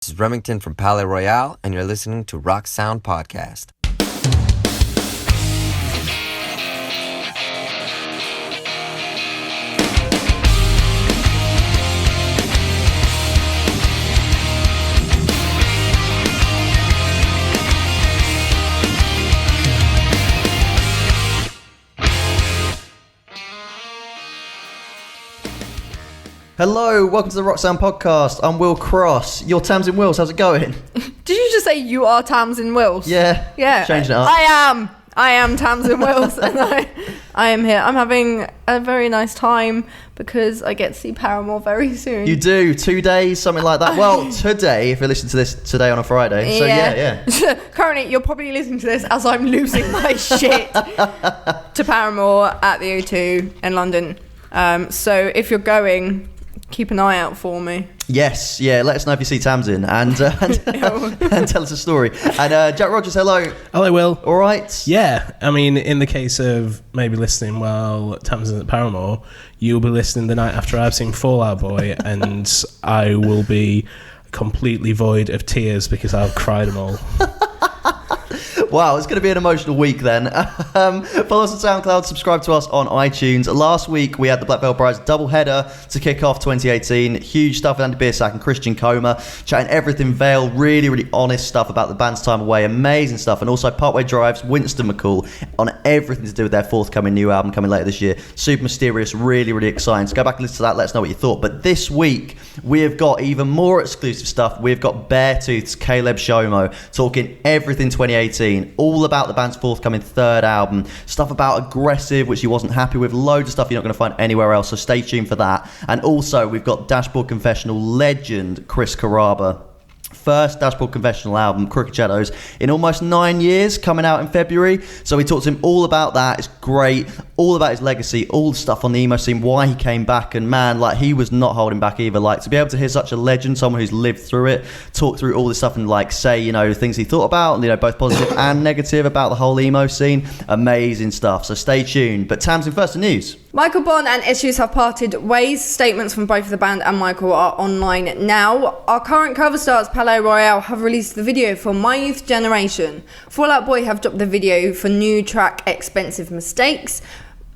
This is Remington from Palais Royale, and you're listening to Rock Sound Podcast. Hello, welcome to the Rock Sound Podcast. I'm Will Cross. You're Tamsin Wills. How's it going? Did you just say you are Tamsin Wills? Yeah. Yeah. Changing it up. I am Tamsin Wills, and I am here. I'm having a very nice time because I get to see Paramore very soon. You do. 2 days, something like that. Well, today, if you're listening to this today on a Friday. So yeah. Currently, you're probably listening to this as I'm losing my shit to Paramore at the O2 in London. So if you're going, keep an eye out for me. Yes, yeah. Let us know if you see Tamsin and tell us a story. And Jack Rogers, hello. Hello, Will. All right. Yeah, I mean, in the case of maybe listening while Tamsin's at Paramore, you'll be listening the night after I've seen Fall Out Boy, and I will be completely void of tears because I've cried them all. Wow, it's going to be an emotional week then. Follow us on SoundCloud, subscribe to us on iTunes. Last week we had the Black Veil Brides doubleheader to kick off 2018. Huge stuff with Andy Biersack and Christian Coma, chatting everything Veil, really honest stuff about the band's time away, amazing stuff. And also Partway Drive's Winston McCall on everything to do with their forthcoming new album coming later this year. Super mysterious, really exciting. So go back and listen to that, let us know what you thought. But this week we have got even more exclusive stuff. We've got Beartooth's Caleb Shomo talking everything 2018. All about the band's forthcoming third album, stuff about Aggressive, which he wasn't happy with, loads of stuff you're not going to find anywhere else, so stay tuned for that. And also we've got Dashboard Confessional legend Chris Carrabba, first Dashboard Confessional album, Crooked Shadows, in almost 9 years, coming out in February. So we talked to him all about that. It's great, all about his legacy, all the stuff on the emo scene, why he came back, and man, like, he was not holding back either. Like, to be able to hear such a legend, someone who's lived through it, talk through all this stuff and like say, you know, things he thought about, you know, both positive and negative about the whole emo scene, amazing stuff. So stay tuned. But Tamsin, first the news. Michael Bond and Issues have parted ways. Statements from both the band and Michael are online now. Our current cover stars, Palais Royale, have released the video for My Youth Generation. Fall Out Boy have dropped the video for new track Expensive Mistakes.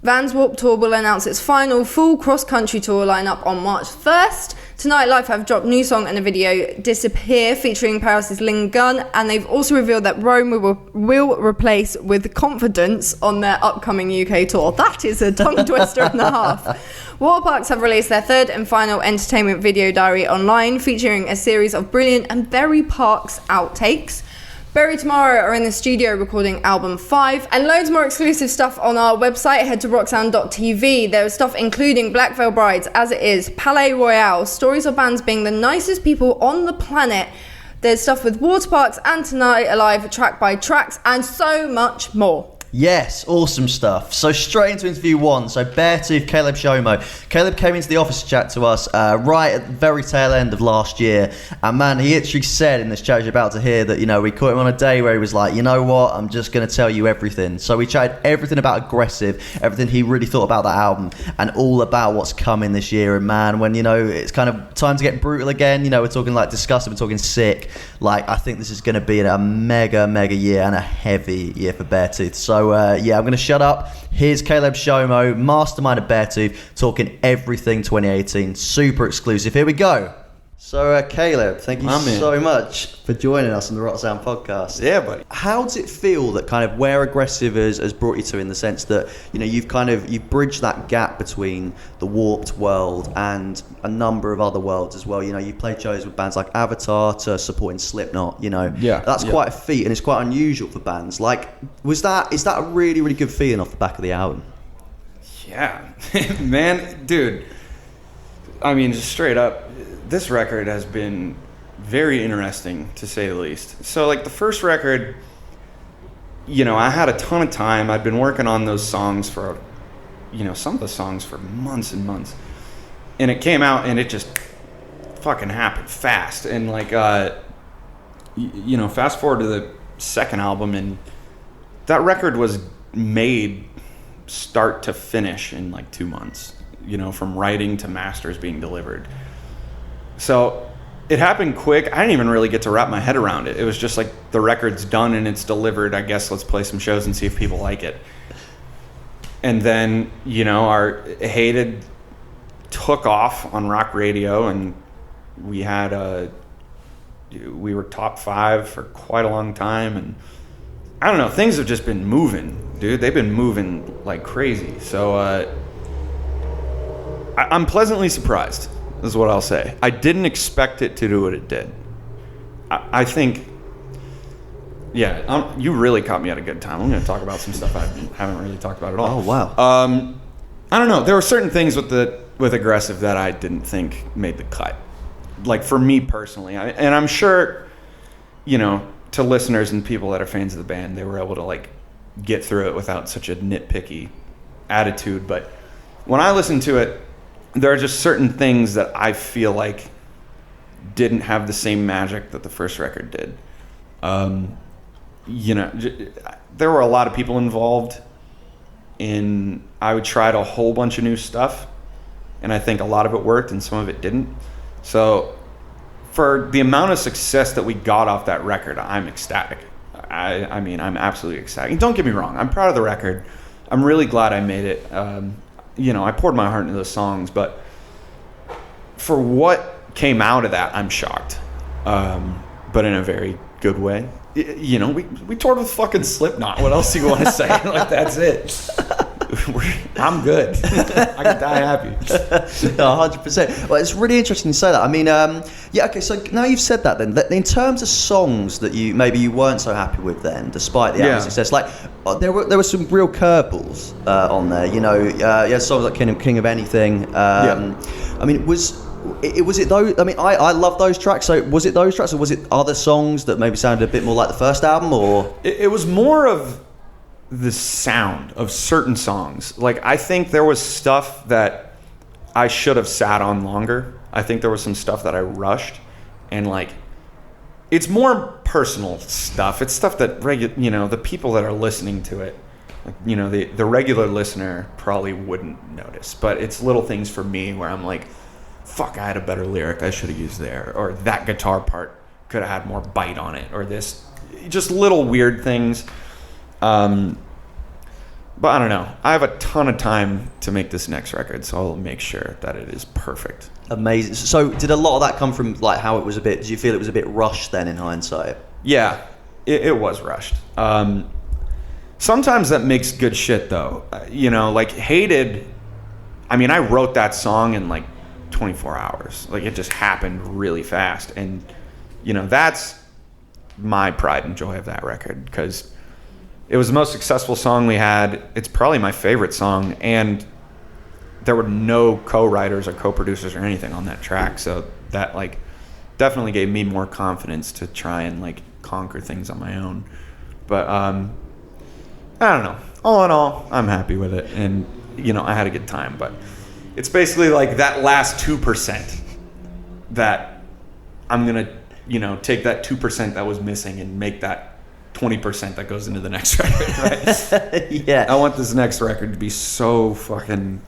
Vans Warped Tour will announce its final full cross-country tour lineup on March 1st. Tonight Life have dropped new song and a video, Disappear, featuring Paris' Ling Gun, and they've also revealed that Rome will replace with Confidence on their upcoming UK tour. That is a tongue twister and a half. Waterparks have released their third and final entertainment video diary online, featuring a series of brilliant and very Parks outtakes. Bury Tomorrow are in the studio recording album 5, and loads more exclusive stuff on our website. Head to rocksound.tv. There is stuff including Black Veil Brides, As It Is, Palais Royale, stories of bands being the nicest people on the planet. There's stuff with Waterparks and Tonight Alive, track by tracks, and so much more. Yes, awesome stuff. So straight into interview one. So Beartooth, Caleb Shomo. Caleb came into the office to chat to us right at the very tail end of last year. And man, he actually said in this chat you're about to hear that, you know, we caught him on a day where he was like, you know what, I'm just going to tell you everything. So we chatted everything about Aggressive, everything he really thought about that album, and all about what's coming this year. And man, when, you know, it's kind of time to get brutal again, you know, we're talking like disgusting, we're talking sick. Like, I think this is going to be a mega year and a heavy year for Beartooth. So yeah, I'm going to shut up. Here's Caleb Shomo, mastermind of Beartooth, talking everything 2018. Super exclusive. Here we go. So Caleb, thank you so much for joining us on the Rock Sound Podcast. Yeah, buddy. How does it feel that kind of where Aggressive has brought you to, in the sense that, you know, you've bridged that gap between the Warped world and a number of other worlds as well? You know, you've played shows with bands like Avatar to supporting Slipknot, you know. Yeah. That's quite a feat, and it's quite unusual for bands. Like, is that a really good feeling off the back of the album? Yeah. Man, dude. I mean, just straight up, this record has been very interesting, to say the least. So, like, the first record, you know, I had a ton of time. I'd been working on those songs for, you know, some of the songs for months and months. And it came out, and it just fucking happened fast. And, like, you know, fast forward to the second album, and that record was made start to finish in, like, 2 months. You know, from writing to masters being delivered. So it happened quick. I didn't even really get to wrap my head around it. It was just like the record's done and it's delivered. I guess let's play some shows and see if people like it. And then, our Hated took off on rock radio, and we were top 5 for quite a long time. And I don't know, things have just been moving, dude. They've been moving like crazy. So I'm pleasantly surprised, is what I'll say. I didn't expect it to do what it did. I think, you really caught me at a good time. I'm going to talk about some stuff I haven't really talked about at all. Oh, wow. I don't know. There were certain things with Aggressive that I didn't think made the cut. Like, for me personally. And I'm sure, to listeners and people that are fans of the band, they were able to, like, get through it without such a nitpicky attitude. But when I listen to it, there are just certain things that I feel like didn't have the same magic that the first record did. There were a lot of people involved I tried a whole bunch of new stuff, and I think a lot of it worked and some of it didn't. So for the amount of success that we got off that record, I'm ecstatic. I mean, I'm absolutely ecstatic. And don't get me wrong, I'm proud of the record. I'm really glad I made it. I poured my heart into those songs, but for what came out of that, I'm shocked. But in a very good way. We toured with fucking Slipknot. What else do you want to say? Like, that's it. I'm good. I can die happy. 100%. Well, it's really interesting to say that. I mean, okay, so now you've said that then, in terms of songs that you weren't so happy with then, despite the album success, like, there were some real curveballs on there, songs like King of Anything. I mean, was it those? I mean, I love those tracks. So was it those tracks, or was it other songs that maybe sounded a bit more like the first album, or? It was more of the sound of certain songs. Like, I think there was stuff that I should have sat on longer. I think there was some stuff that I rushed, and like, it's more personal stuff. It's stuff that the people that are listening to it, like, the regular listener probably wouldn't notice. But it's little things for me where I'm like, fuck, I had a better lyric I should have used there, or that guitar part could have had more bite on it, or this, just little weird things. But I don't know. I have a ton of time to make this next record, so I'll make sure that it is perfect. Amazing. So did a lot of that come from like how it was did you feel it was a bit rushed then in hindsight? Yeah, it was rushed. Sometimes that makes good shit though. Like Hated, I mean, I wrote that song in like 24 hours. Like, it just happened really fast. And, that's my pride and joy of that record, because it was the most successful song we had. It's probably my favorite song, and there were no co-writers or co-producers or anything on that track, so that like definitely gave me more confidence to try and like conquer things on my own. But I don't know. All in all, I'm happy with it, and I had a good time. But it's basically like that last 2% that I'm gonna take that 2% that was missing and make that 20% that goes into the next record, right? Yeah. I want this next record to be so fucking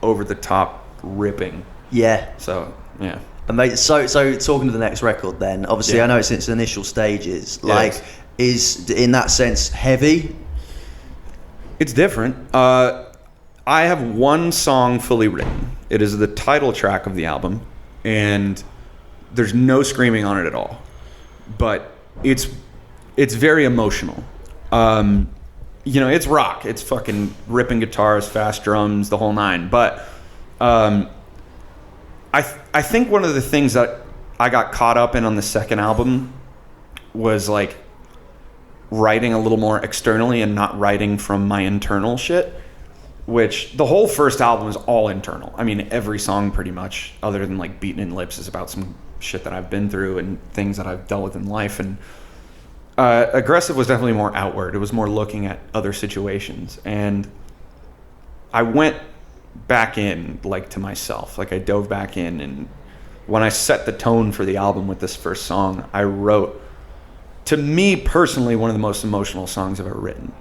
over the top ripping. Yeah. So, yeah. Amazing. So talking to the next record then, obviously I know it's its initial stages. Like, is in that sense heavy? It's different. I have one song fully written. It is the title track of the album, and there's no screaming on it at all. But it's very emotional. It's rock. It's fucking ripping guitars, fast drums, the whole nine. But I think one of the things that I got caught up in on the second album was like writing a little more externally and not writing from my internal shit, which the whole first album is all internal. I mean, every song pretty much, other than like Beaten in Lips, is about some shit that I've been through and things that I've dealt with in life. And Aggressive was definitely more outward. It was more looking at other situations. And I went back in, like, to myself. Like, I dove back in, and when I set the tone for the album with this first song, I wrote, to me personally, one of the most emotional songs I've ever written.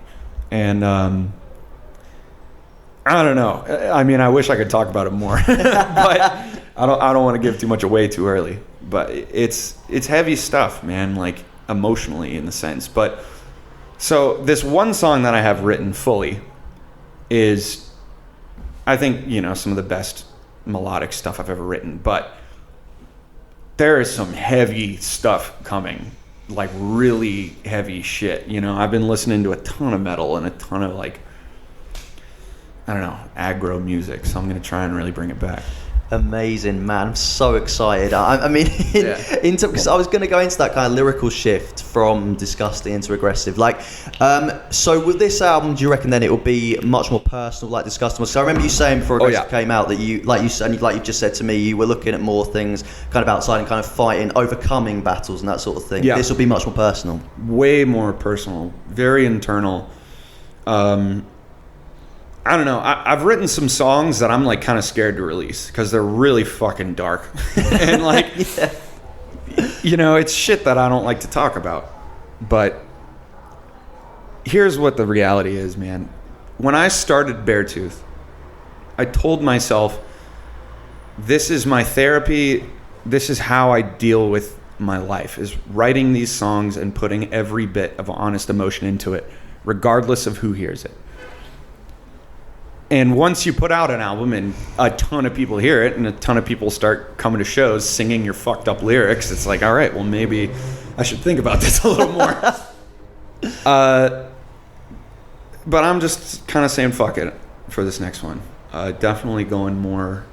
And I don't know. I mean, I wish I could talk about it more, but I don't want to give too much away too early. but it's heavy stuff, man, like emotionally in the sense. But so this one song that I have written fully is, I think, you know, some of the best melodic stuff I've ever written, but there is some heavy stuff coming, like really heavy shit. You know, I've been listening to a ton of metal and a ton of like, I don't know, aggro music, so I'm going to try and really bring it back. Amazing, man. I'm so excited. I mean, because I was going to go into that kind of lyrical shift from disgusting into aggressive. Like, so with this album, do you reckon then it will be much more personal, like disgusting? So I remember you saying before Aggressive came out that you, like you just said to me, you were looking at more things kind of outside and kind of fighting, overcoming battles and that sort of thing. Yeah. This will be much more personal. Way more personal. Very internal. I don't know. I've written some songs that I'm like kind of scared to release because they're really fucking dark. And like, you know, it's shit that I don't like to talk about. But here's what the reality is, man. When I started Beartooth, I told myself, this is my therapy. This is how I deal with my life, is writing these songs and putting every bit of honest emotion into it, regardless of who hears it. And once you put out an album and a ton of people hear it and a ton of people start coming to shows singing your fucked up lyrics, it's like, all right, well, maybe I should think about this a little more. But I'm just kind of saying fuck it for this next one. Definitely going more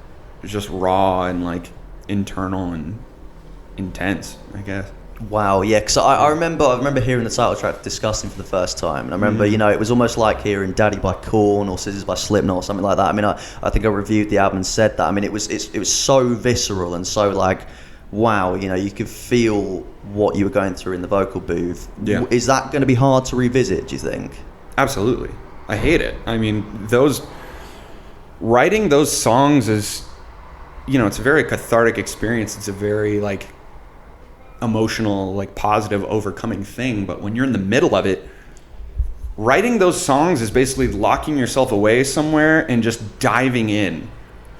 just raw and like internal and intense, I guess. Wow, yeah, because I remember hearing the title track Disgusting for the first time, and I remember, you know, it was almost like hearing Daddy by Korn or Scissors by Slipknot or something like that. I mean, I think I reviewed the album and said that. I mean, it was so visceral and so like, wow, you know, you could feel what you were going through in the vocal booth. Yeah. Is that going to be hard to revisit, do you think? Absolutely. I hate it. I mean, writing those songs is, you know, it's a very cathartic experience. It's a very like emotional, like positive overcoming thing. But when you're in the middle of it, writing those songs is basically locking yourself away somewhere and just diving in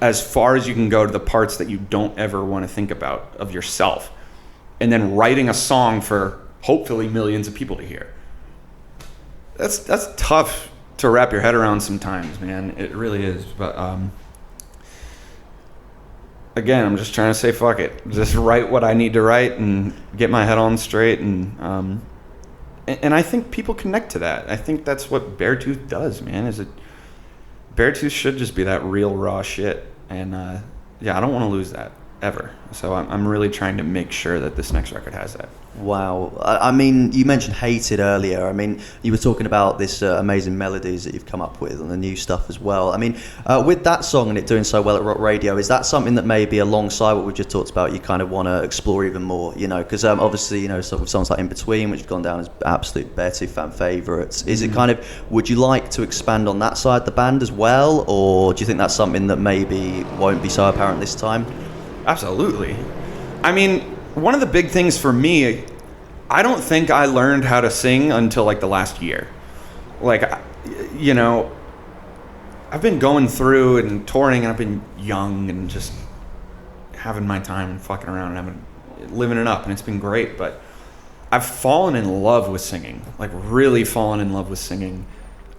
as far as you can go to the parts that you don't ever want to think about of yourself, and then writing a song for hopefully millions of people to hear. That's tough to wrap your head around sometimes, man. It really is. But again, I'm just trying to say fuck it. Just write what I need to write and get my head on straight. And I think people connect to that. I think that's what Beartooth does, man. Beartooth should just be that real raw shit. And yeah, I don't want to lose that ever. So I'm really trying to make sure that this next record has that. Wow. I mean, you mentioned Hated earlier. I mean, you were talking about this amazing melodies that you've come up with and the new stuff as well. I mean, with that song and it doing so well at Rock Radio, is that something that maybe alongside what we've just talked about, you kind of want to explore even more, you know? Because obviously, you know, so with songs like In Between, which have gone down as absolute Beartooth fan favourites, is it kind of, would you like to expand on that side of the band as well? Or do you think that's something that maybe won't be so apparent this time? Absolutely. I mean, one of the big things for me, I don't think I learned how to sing until like the last year. Like, you know, I've been going through and touring, and I've been young and just having my time and fucking around and living it up, and it's been great. But I've fallen in love with singing, like really fallen in love with singing,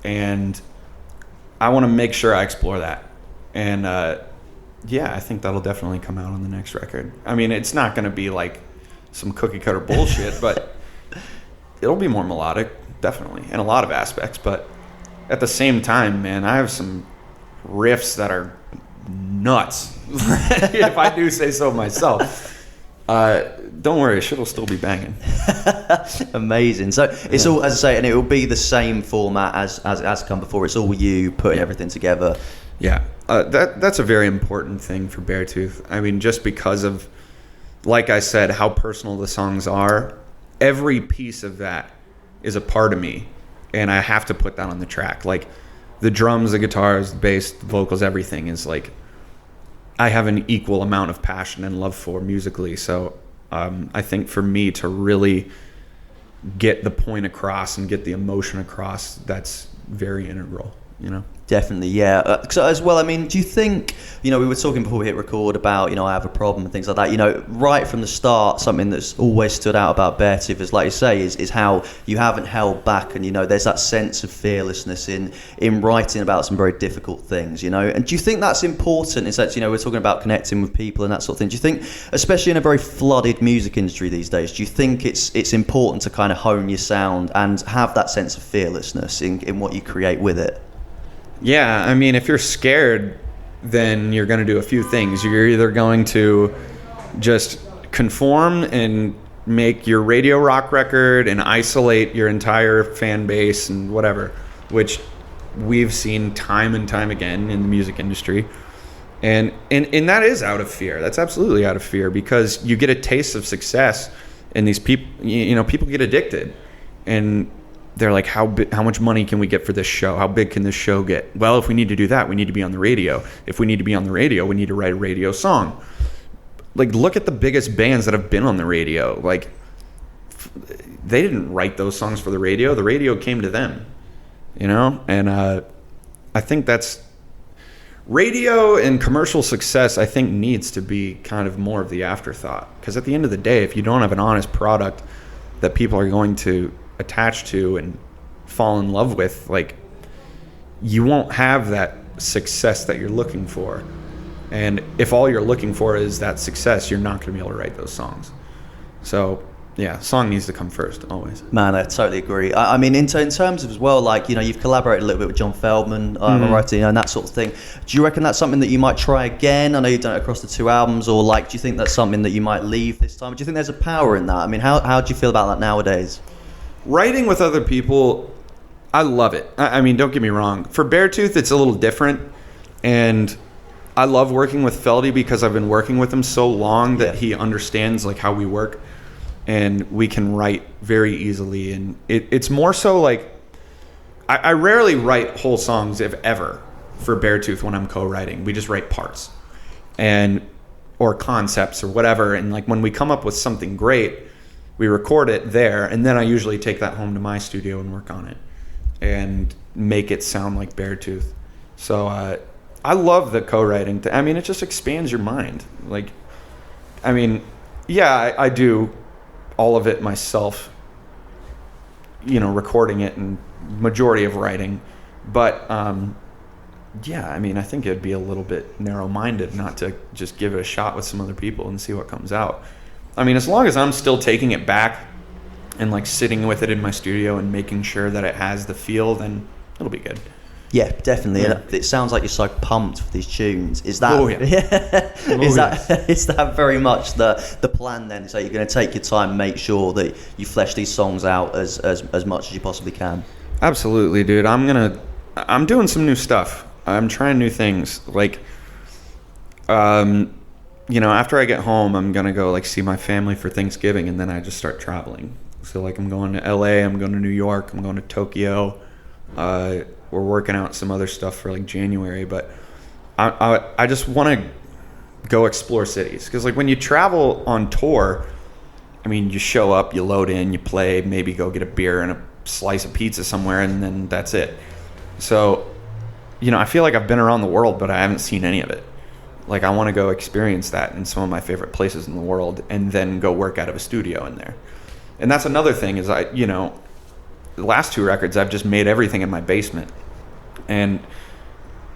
and I want to make sure I explore that. And yeah, I think that'll definitely come out on the next record. I mean, it's not going to be like some cookie cutter bullshit, but it'll be more melodic, definitely, in a lot of aspects. But at the same time, man, I have some riffs that are nuts, if I do say so myself. Don't worry, shit'll still be banging. Amazing. So it's all, as I say, and it will be the same format as come before. It's all you putting everything together. Yeah, that's a very important thing for Beartooth. I mean, just because of, like I said, how personal the songs are, every piece of that is a part of me, and I have to put that on the track. Like, the drums, the guitars, the bass, the vocals, everything is like, I have an equal amount of passion and love for musically. So I think for me to really get the point across and get the emotion across, that's very integral. you know. Definitely, yeah. So as well, I mean, do you think, we were talking before we hit record about, I have a problem and things like that. Right from the start, something that's always stood out about Beartooth is, like you say, is how you haven't held back, and there's that sense of fearlessness in writing about some very difficult things. And do you think that's important? In sense, we're talking about connecting with people and that sort of thing. Do you think, especially in a very flooded music industry these days, do you think it's important to kind of hone your sound and have that sense of fearlessness in what you create with it? Yeah, I mean, if you're scared, then you're going to do a few things. You're either going to just conform and make your radio rock record and isolate your entire fan base and whatever, which we've seen time and time again in the music industry. And that is out of fear. That's absolutely out of fear, because you get a taste of success, and these people, people get addicted. And they're like, how much money can we get for this show? How big can this show get? Well, if we need to do that, we need to be on the radio. If we need to be on the radio, we need to write a radio song. Like, look at the biggest bands that have been on the radio. Like, they didn't write those songs for the radio. The radio came to them, And I think that's radio, and commercial success, I think, needs to be kind of more of the afterthought. Because at the end of the day, if you don't have an honest product that people are going to attach to and fall in love with, like, you won't have that success that you're looking for. And if all you're looking for is that success, you're not going to be able to write those songs. So yeah, song needs to come first, always. Man, I totally agree. I mean, in terms of as well, like, you've collaborated a little bit with John Feldman, and that sort of thing. Do you reckon that's something that you might try again? I know you've done it across the 2 albums, or like, do you think that's something that you might leave this time? Do you think there's a power in that? I mean, how do you feel about that nowadays? Writing with other people, I love it. I mean, don't get me wrong. For Beartooth, it's a little different. And I love working with Feldy because I've been working with him so long that he understands, like, how we work. And we can write very easily. And it's more so like, I rarely write whole songs, if ever, for Beartooth when I'm co-writing. We just write parts or concepts or whatever. And like, when we come up with something great, we record it there, and then I usually take that home to my studio and work on it and make it sound like Beartooth. So I love the co-writing. I mean, it just expands your mind. Like, I mean, yeah, I do all of it myself, recording it and majority of writing. But, yeah, I mean, I think it'd be a little bit narrow-minded not to just give it a shot with some other people and see what comes out. I mean, as long as I'm still taking it back and like sitting with it in my studio and making sure that it has the feel, then it'll be good. Yeah, definitely. Yeah. It sounds like you're so pumped for these tunes. Is that? Oh, yeah. Is that very much the plan then? So you're going to take your time, make sure that you flesh these songs out as much as you possibly can. Absolutely, dude. I'm doing some new stuff. I'm trying new things. Like, after I get home, I'm going to go like see my family for Thanksgiving, and then I just start traveling. So like, I'm going to LA, I'm going to New York, I'm going to Tokyo. We're working out some other stuff for like January, but I just want to go explore cities. Because like, when you travel on tour, I mean, you show up, you load in, you play, maybe go get a beer and a slice of pizza somewhere, and then that's it. So, I feel like I've been around the world, but I haven't seen any of it. Like, I want to go experience that in some of my favorite places in the world, and then go work out of a studio in there. And that's another thing is the last 2 records, I've just made everything in my basement. And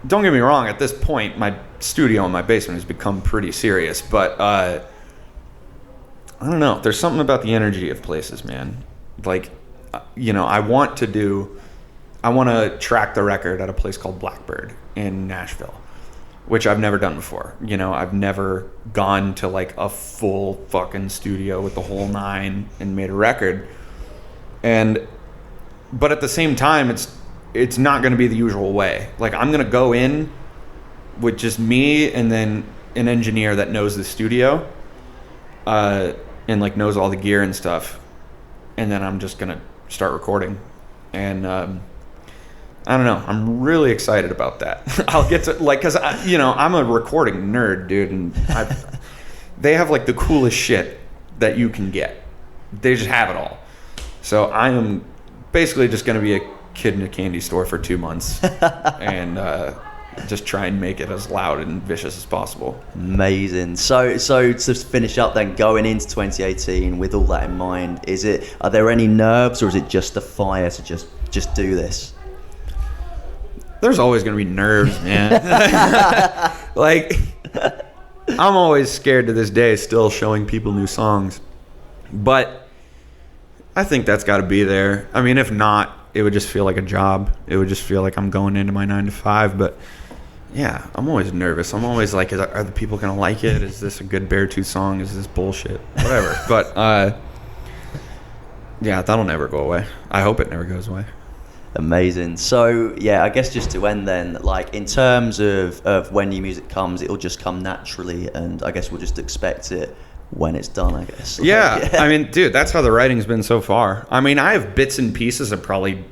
don't get me wrong, at this point, my studio in my basement has become pretty serious. But I don't know. There's something about the energy of places, man. Like, I want to track the record at a place called Blackbird in Nashville, which I've never done before. I've never gone to like a full fucking studio with the whole 9 and made a record. But at the same time, it's not going to be the usual way. Like, I'm going to go in with just me and then an engineer that knows the studio, and like knows all the gear and stuff. And then I'm just going to start recording. And, I don't know. I'm really excited about that. I'll get to like, cause I'm a recording nerd, dude. And they have like the coolest shit that you can get. They just have it all. So I am basically just going to be kid in a candy store for 2 months and just try and make it as loud and vicious as possible. Amazing. So to finish up then, going into 2018 with all that in mind, are there any nerves, or is it just the fire to just do this? There's always going to be nerves, man. Like, I'm always scared to this day still showing people new songs. But I think that's got to be there. I mean, if not, it would just feel like a job. It would just feel like I'm going into my 9 to 5. But yeah, I'm always nervous. I'm always like, are the people going to like it? Is this a good Beartooth song? Is this bullshit? Whatever. But yeah, that'll never go away. I hope it never goes away. Amazing. So yeah, I guess just to end then, like in terms of when new music comes, it'll just come naturally, and I guess we'll just expect it when it's done, I guess. Yeah. I mean, dude, that's how the writing's been so far. I mean, I have bits and pieces of probably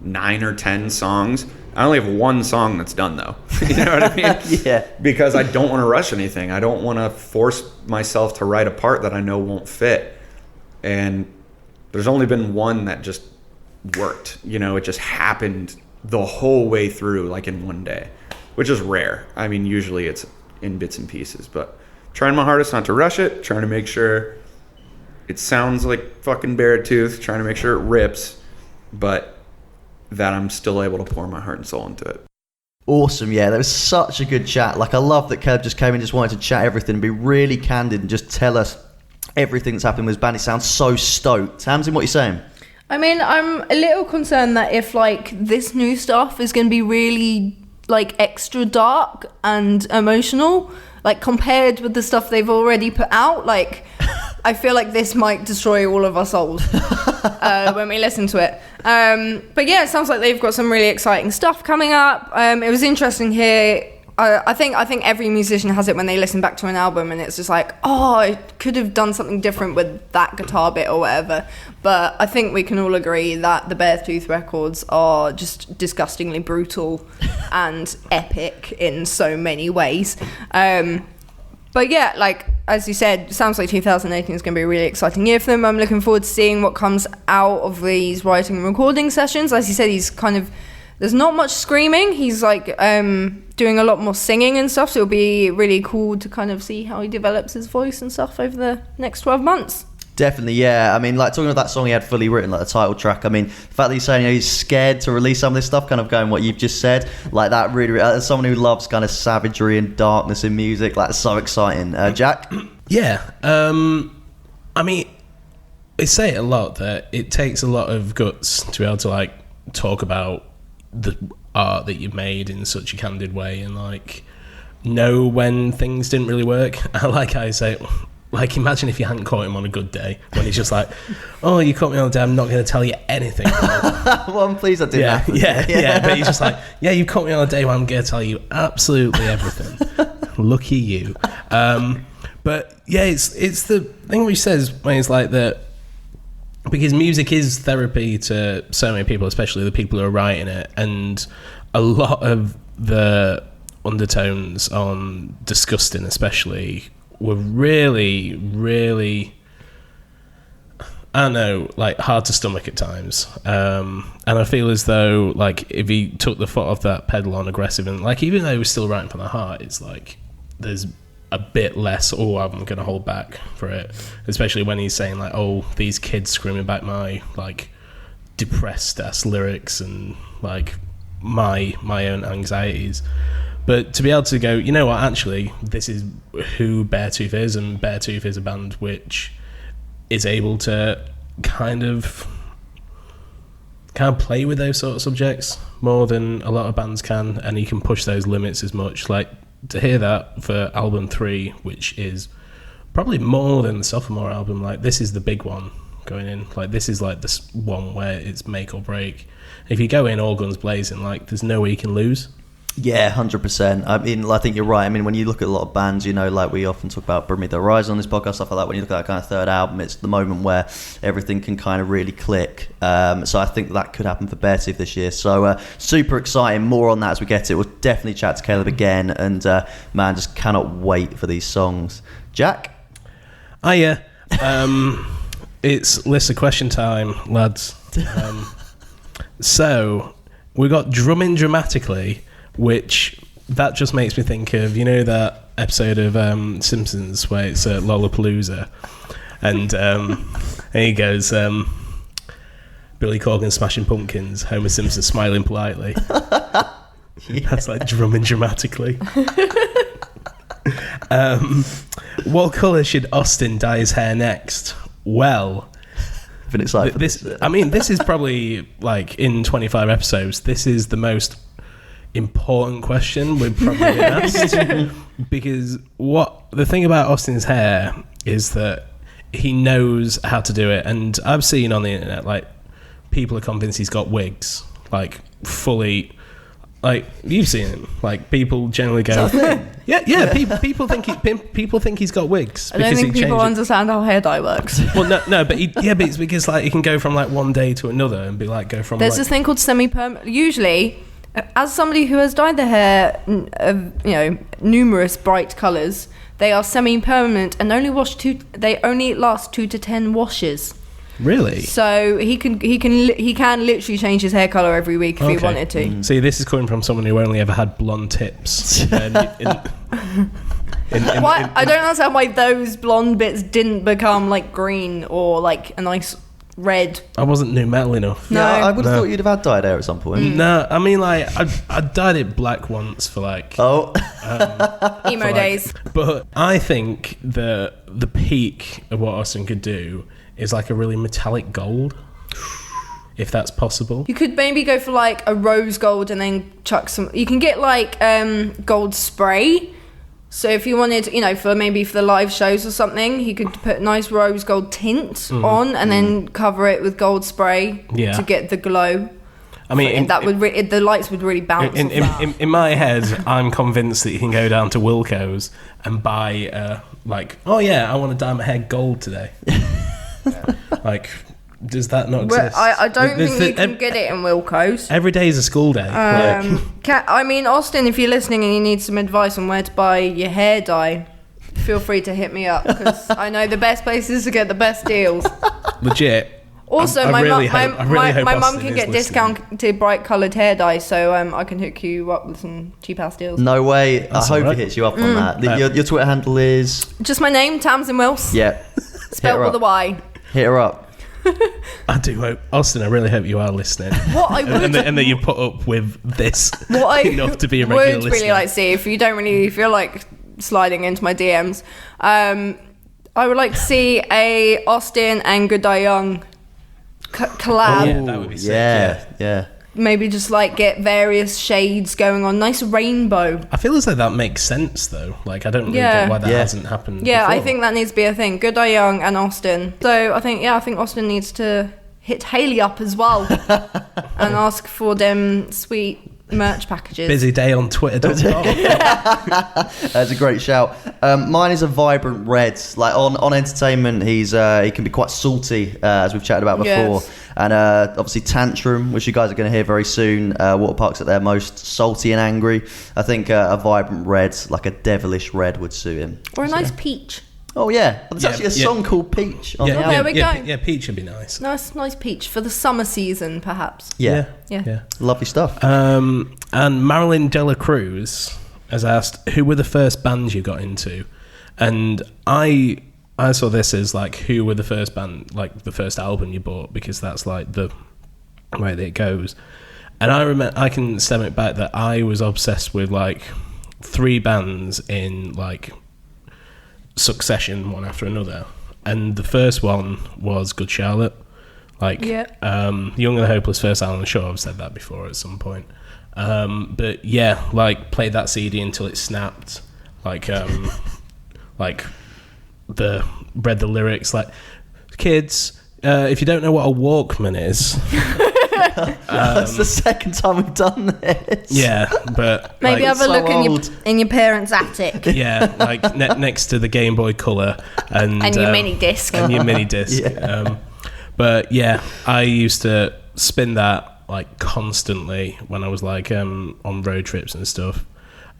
9 or 10 songs. I only have one song that's done, though. You know what I mean? Yeah. Because I don't want to rush anything. I don't want to force myself to write a part that I know won't fit. And there's only been one that just worked. You know, it just happened the whole way through, like in one day, which is rare. I mean, usually it's in bits and pieces, but trying my hardest not to rush it, trying to make sure it sounds like fucking Beartooth, trying to make sure it rips, but that I'm still able to pour my heart and soul into it. Awesome. Yeah, that was such a good chat. Like, I love that Caleb just came and just wanted to chat everything and be really candid and just tell us everything that's happening with his band. He sounds so stoked. Tamsin, what are you saying? I mean, I'm a little concerned that if, like, this new stuff is going to be really, like, extra dark and emotional, like, compared with the stuff they've already put out, like, I feel like this might destroy all of our souls when we listen to it. But yeah, it sounds like they've got some really exciting stuff coming up. It was interesting here. I think every musician has it when they listen back to an album, and it's just like, oh, I could have done something different with that guitar bit or whatever. But I think we can all agree that the Beartooth records are just disgustingly brutal and epic in so many ways. But yeah, like, as you said, sounds like 2018 is going to be a really exciting year for them. I'm looking forward to seeing what comes out of these writing and recording sessions. As you said, he's kind of, there's not much screaming. He's like doing a lot more singing and stuff. So it'll be really cool to kind of see how he develops his voice and stuff over the next 12 months. Definitely, yeah. I mean, like, talking about that song he had fully written, like the title track, I mean, the fact that he's saying, you know, he's scared to release some of this stuff, kind of going what you've just said, like, that really, as someone who loves kind of savagery and darkness in music, like, it's so exciting. Jack? Yeah. I mean, they say it a lot that it takes a lot of guts to be able to, like, talk about the art that you've made in such a candid way and, like, know when things didn't really work. Like I say, like, imagine if you hadn't caught him on a good day when he's just like, oh, you caught me on a day, I'm not going to tell you anything. Well, I'm pleased I did that. Yeah, but he's just like, yeah, you caught me on a day where I'm going to tell you absolutely everything. Lucky you. But yeah, it's the thing he says when he's like that, because music is therapy to so many people, especially the people who are writing it, and a lot of the undertones on Disgusting especially were really, really, I don't know, like, hard to stomach at times. And I feel as though, like, if he took the foot off that pedal on aggressive, and, like, even though he was still writing from the heart, it's like there's a bit less, oh, I'm going to hold back for it. Especially when he's saying, like, oh, these kids screaming back my, like, depressed-ass lyrics and, like, my own anxieties. But to be able to go, you know what, actually, this is who Beartooth is, and Beartooth is a band which is able to kind of play with those sort of subjects more than a lot of bands can, and he can push those limits as much. Like, to hear that for album 3, which is probably more than the sophomore album, like, this is the big one going in. Like, this is like this one where it's make or break. If you go in all guns blazing, like, there's no way you can lose. Yeah, 100%. I mean, I think you're right. I mean, when you look at a lot of bands, you know, like we often talk about Bring Me the Horizon on this podcast, stuff like that. When you look at that kind of third album, it's the moment where everything can kind of really click. So I think that could happen for Beartooth this year. So super exciting. More on that as we get it. We'll definitely chat to Caleb again. And man, just cannot wait for these songs. Jack? Oh, yeah. It's list of question time, lads. So we got Drumming Dramatically, which that just makes me think of, you know, that episode of Simpsons where it's Lollapalooza, and he goes, Billy Corgan smashing pumpkins, Homer Simpson smiling politely. That's like drumming dramatically. What colour should Austin dye his hair next? Well, I've been excited for this. I mean, this is probably, like, in 25 episodes, this is the most important question we've probably been asked. Because the thing about Austin's hair is that he knows how to do it. And I've seen on the internet, like, people are convinced he's got wigs, like, fully. Like, you've seen him. Like, people generally go, yeah. People think he's got wigs. I don't think people understand how hair dye works. Well, no, but it's because, like, he can go from, like, one day to another and be like, go from. There's like, this thing called semi-permanent. Usually, as somebody who has dyed their hair, numerous bright colours, they are semi-permanent and they only last 2 to 10 washes. Really? So he can literally change his hair color every week if he wanted to. See, this is coming from someone who only ever had blonde tips. I don't understand why those blonde bits didn't become like green or like a nice red. I wasn't new metal enough. No. Yeah, I would have thought you'd have had dyed hair at some point. No, I mean, like, I dyed it black once for, like, Emo for, days. like, but I think the peak of what Austin could do is like a really metallic gold, if that's possible. You could maybe go for like a rose gold and then chuck some. You can get like gold spray. So if you wanted, for the live shows or something, he could put nice rose gold tint on and then cover it with gold spray to get the glow. I mean, the lights would really bounce. In my head, I'm convinced that you can go down to Wilko's and buy, I want to dye my hair gold today. Like, does that not exist? I don't think you can get it in Wilko's. Every day is a school day. Austin, if you're listening and you need some advice on where to buy your hair dye, feel free to hit me up because I know the best places to get the best deals. Legit. Also, my mum can get discounted bright coloured hair dye, so I can hook you up with some cheap ass deals. No way. That's I hope right. it hits you up on that. Your Twitter handle is? Just my name, Tamsin Wills. Yeah. Spelled with a Y. Hit her up. I do hope, Austin, I really hope you are listening. What I would, and that you put up with this enough to be a regular regular listener. listener. Really like to see, if you don't really feel like sliding into my DMs, I would like to see a Austin and Goodeye Young collab. Oh, yeah, that would be sick. Yeah. Maybe just like get various shades going on. Nice rainbow. I feel as though that makes sense though. Like, I don't really get why that hasn't happened Yeah, before. I think that needs to be a thing. Goodeye Young and Austin. So I think Austin needs to hit Hayley up as well and ask for them sweet merch packages. Busy day on Twitter.com. That's a great shout. Mine is a vibrant red. Like on entertainment, he can be quite salty, as we've chatted about before. Yes. And obviously Tantrum, which you guys are going to hear very soon. Waterparks at their most salty and angry. I think a vibrant red, like a devilish red, would suit him. Or a nice peach. Oh yeah, there's actually a song called Peach on the album. There we go. Yeah, peach would be nice. Nice peach for the summer season, perhaps. Yeah. Lovely stuff. And Marilyn Dela Cruz has asked, who were the first bands you got into? And I saw this as like, who were the first band, like the first album you bought, because that's like the way that it goes. And I can stem it back that I was obsessed with like 3 bands in like succession, one after another. And the first one was Good Charlotte. Like, Young and the Hopeless first album. I'm sure I've said that before at some point. But yeah, like, played that CD until it snapped. Like, read the lyrics. Like, kids, if you don't know what a Walkman is, that's the second time we've done this. Yeah, but maybe like, have a so look in your parents' attic. Yeah, like next to the Game Boy Color and your mini disc. and your mini disc. But yeah, I used to spin that like constantly when I was like on road trips and stuff.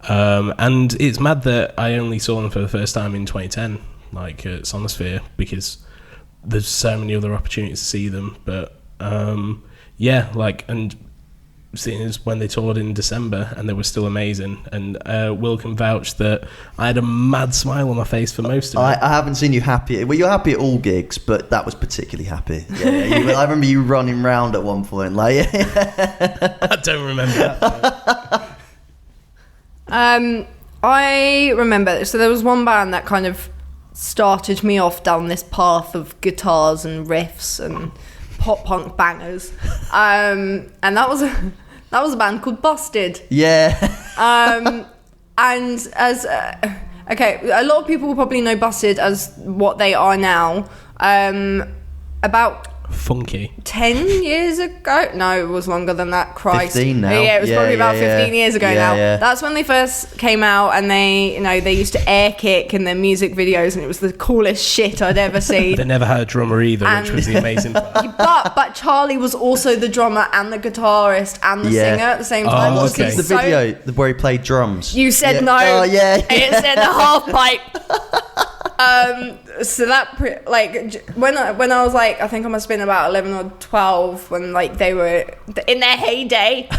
And it's mad that I only saw them for the first time in 2010, like at Sonosphere, because there's so many other opportunities to see them. But yeah, like, and seeing as when they toured in December and they were still amazing, and Will can vouch that I had a mad smile on my face for most of it. I haven't seen you happy. Well, you're happy at all gigs, but that was particularly happy. Yeah, I remember you running round at one point. Like, I don't remember that. I remember, so there was one band that kind of started me off down this path of guitars and riffs and pop punk bangers, and that was a band called Busted. Yeah. And as okay, a lot of people will probably know Busted as what they are now. About Funky. 10 years ago? No, it was longer than that. Christ. 15 now. Yeah, it was probably about 15 years ago now. Yeah. That's when they first came out, and they used to air kick in their music videos, and it was the coolest shit I'd ever seen. They never had a drummer either, which was the amazing part. But Charlie was also the drummer and the guitarist and the singer at the same time. Oh, What's okay. the video where he played drums? You said no. Oh, yeah. It said the half pipe. So that when I was like, I think I must have been about 11 or 12 when like they were in their heyday.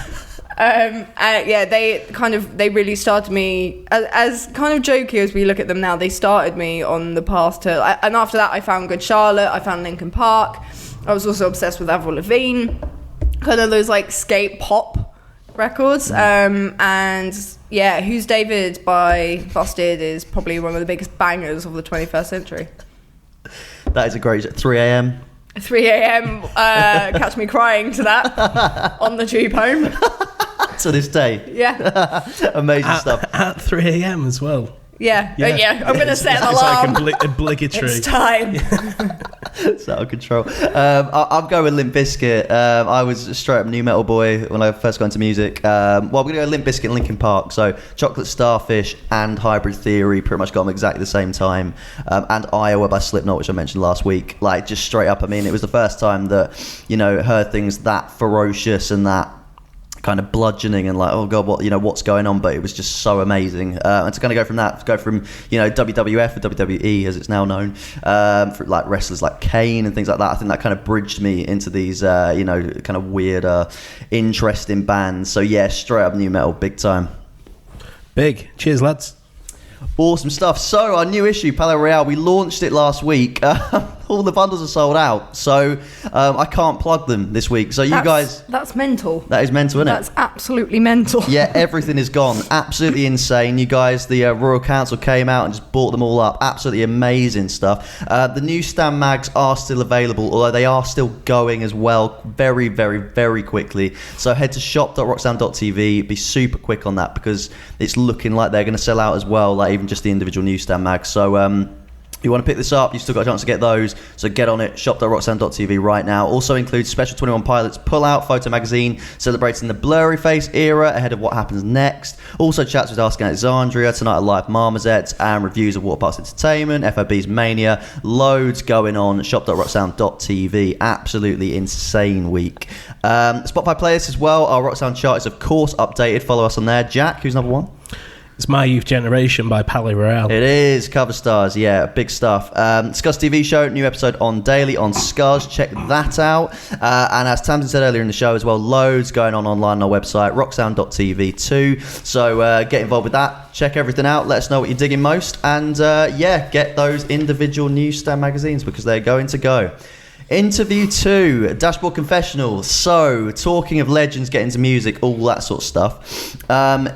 They really started me as kind of jokey as we look at them now. They started me on the path to, and after that I found Good Charlotte, I found Linkin Park. I was also obsessed with Avril Lavigne, kind of those like skate pop records. And yeah, Who's David by Busted is probably one of the biggest bangers of the 21st century. That is a great 3 a.m. 3 a.m. Catch me crying to that on the tube home. To this day. Yeah. Amazing stuff. At 3 a.m. as well. Yeah. I'm going to set an It's alarm. like obligatory. It's time. It's out of control. I'm going with Limp Bizkit. I was a straight up new metal boy when I first got into music. Well, we're going to go Limp Bizkit and Linkin Park. So Chocolate Starfish and Hybrid Theory pretty much got them exactly the same time. And Iowa by Slipknot, which I mentioned last week. Like, just straight up, I mean, it was the first time that, heard things that ferocious and that kind of bludgeoning and like, oh god, what's going on? But it was just so amazing. And to kind of go from WWF or WWE as it's now known, for like wrestlers like Kane and things like that. I think that kind of bridged me into these kind of weird interesting bands. So yeah, straight up new metal, big time. Big. Cheers, lads. Awesome stuff. So our new issue, Palais Royale, we launched it last week. All the bundles are sold out, so I can't plug them this week. So that's mental. That is mental, isn't it? That's absolutely mental. Yeah, everything is gone. Absolutely insane. You guys, the Royal Council came out and just bought them all up. Absolutely amazing stuff. The newsstand mags are still available, although they are still going as well very, very, very quickly. So head to shop.rocksound.tv. Be super quick on that because it's looking like they're going to sell out as well, like even just the individual newsstand mags. So if you want to pick this up, you've still got a chance to get those, so get on it. Shop.rocksound.tv right now. Also includes Special 21 Pilots Pull-Out photo magazine celebrating the blurry face era ahead of what happens next. Also chats with Asking Alexandria, Tonight at Live Marmozette, and reviews of Waterparks Entertainment, FOB's Mania. Loads going on. Shop.rocksound.tv. Absolutely insane week. Spotify playlists as well. Our Rock Sound chart is of course updated. Follow us on there. Jack, who's number one? It's My Youth Generation by Palais Royale. It is. Cover stars. Yeah, big stuff. Scuzz TV show, new episode on daily on Scuzz. Check that out. And as Tamsin said earlier in the show as well, loads going on online on our website, rocksound.tv too. So get involved with that. Check everything out. Let us know what you're digging most. And get those individual newsstand magazines because they're going to go. Interview 2, Dashboard Confessional. So, talking of legends, getting into music, all that sort of stuff.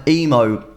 Emo.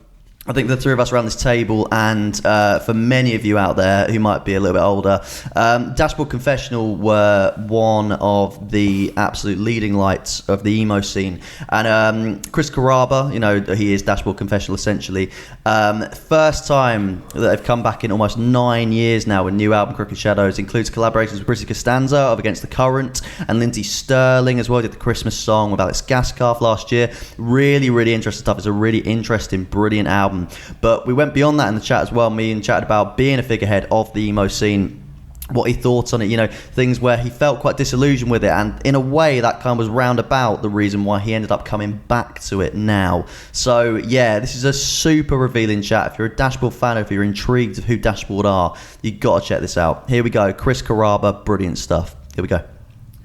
I think the three of us around this table, and for many of you out there who might be a little bit older, Dashboard Confessional were one of the absolute leading lights of the emo scene. And Chris Carrabba, he is Dashboard Confessional essentially. First time that they've come back in almost 9 years now with new album Crooked Shadows. Includes collaborations with Chrissy Costanza of Against the Current and Lindsay Sterling as well. Did the Christmas song with Alex Gaskarth last year. Really, really interesting stuff. It's a really interesting, brilliant album. But we went beyond that in the chat as well. Me and chatted about being a figurehead of the emo scene, what he thought on it, things where he felt quite disillusioned with it, and in a way that kind of was roundabout the reason why he ended up coming back to it now. So yeah, this is a super revealing chat. If you're a Dashboard fan, if you're intrigued of who Dashboard are, you got to check this out. Here we go. Chris Carrabba, brilliant stuff. Here we go.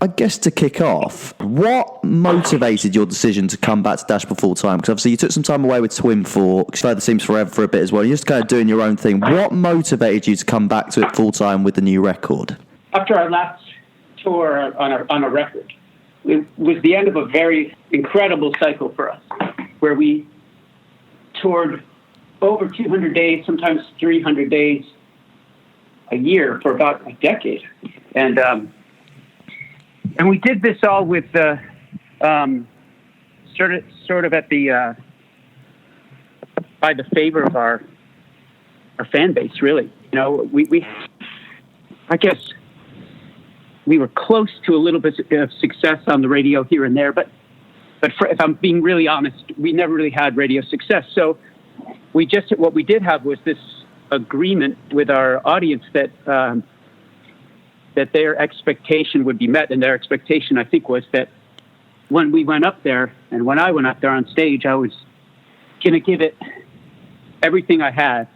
I guess to kick off, what motivated your decision to come back to Dashboard full time? Because obviously you took some time away with Twin Forks, Further Seems Forever for a bit as well. You're just kind of doing your own thing. What motivated you to come back to it full time with the new record? After our last tour on a record, it was the end of a very incredible cycle for us, where we toured over 200 days, sometimes 300 days a year for about a decade. And we did this all with sort of at the by the favor of our fan base, really. You know, we I guess we were close to a little bit of success on the radio here and there, but if I'm being really honest, we never really had radio success. So what we did have was this agreement with our audience that their expectation would be met. And their expectation, I think, was that when we went up there and when I went up there on stage, I was going to give it everything I had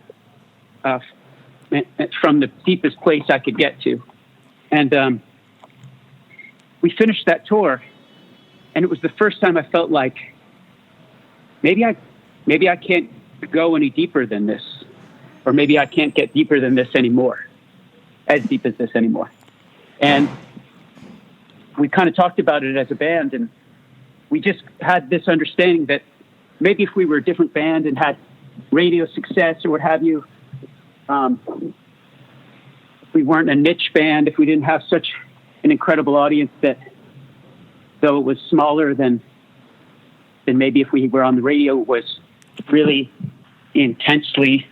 from the deepest place I could get to. And we finished that tour, and it was the first time I felt like maybe I can't go any deeper than this, or maybe I can't get deeper than this anymore, as deep as this anymore. And we kind of talked about it as a band, and we just had this understanding that maybe if we were a different band and had radio success or what have you, if we weren't a niche band, if we didn't have such an incredible audience that, though it was smaller than maybe if we were on the radio, it was really intensely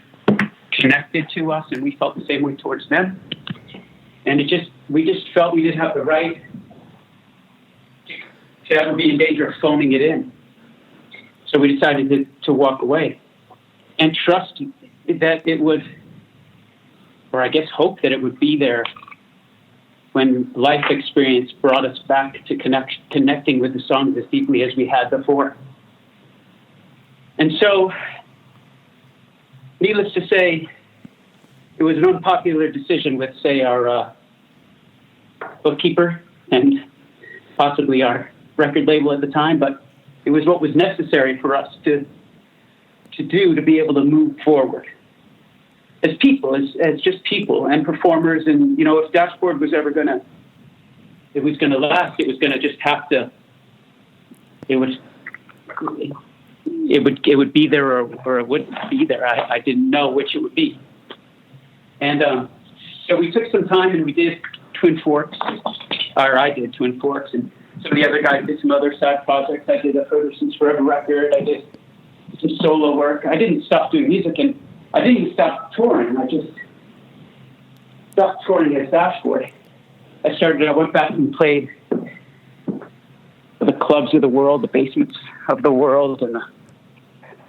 connected to us, and we felt the same way towards them. And we just felt we didn't have the right to ever be in danger of phoning it in. So we decided to walk away and trust that it would, or I guess hope that it would be there when life experience brought us back to connecting with the songs as deeply as we had before. And so, needless to say, it was an unpopular decision with, say, our bookkeeper and possibly our record label at the time, but it was what was necessary for us to do to be able to move forward as people, as just people and performers. And, you know, if Dashboard was ever going to last, it was going to just have to, it would be there or it wouldn't be there. I didn't know which it would be. And so we took some time and we did Twin Forks, or I did Twin Forks, and some of the other guys did some other side projects. I did a Further Seems Forever record. I did some solo work. I didn't stop doing music, and I didn't even stop touring. I just stopped touring as Dashboard. I went back and played the clubs of the world, the basements of the world, and the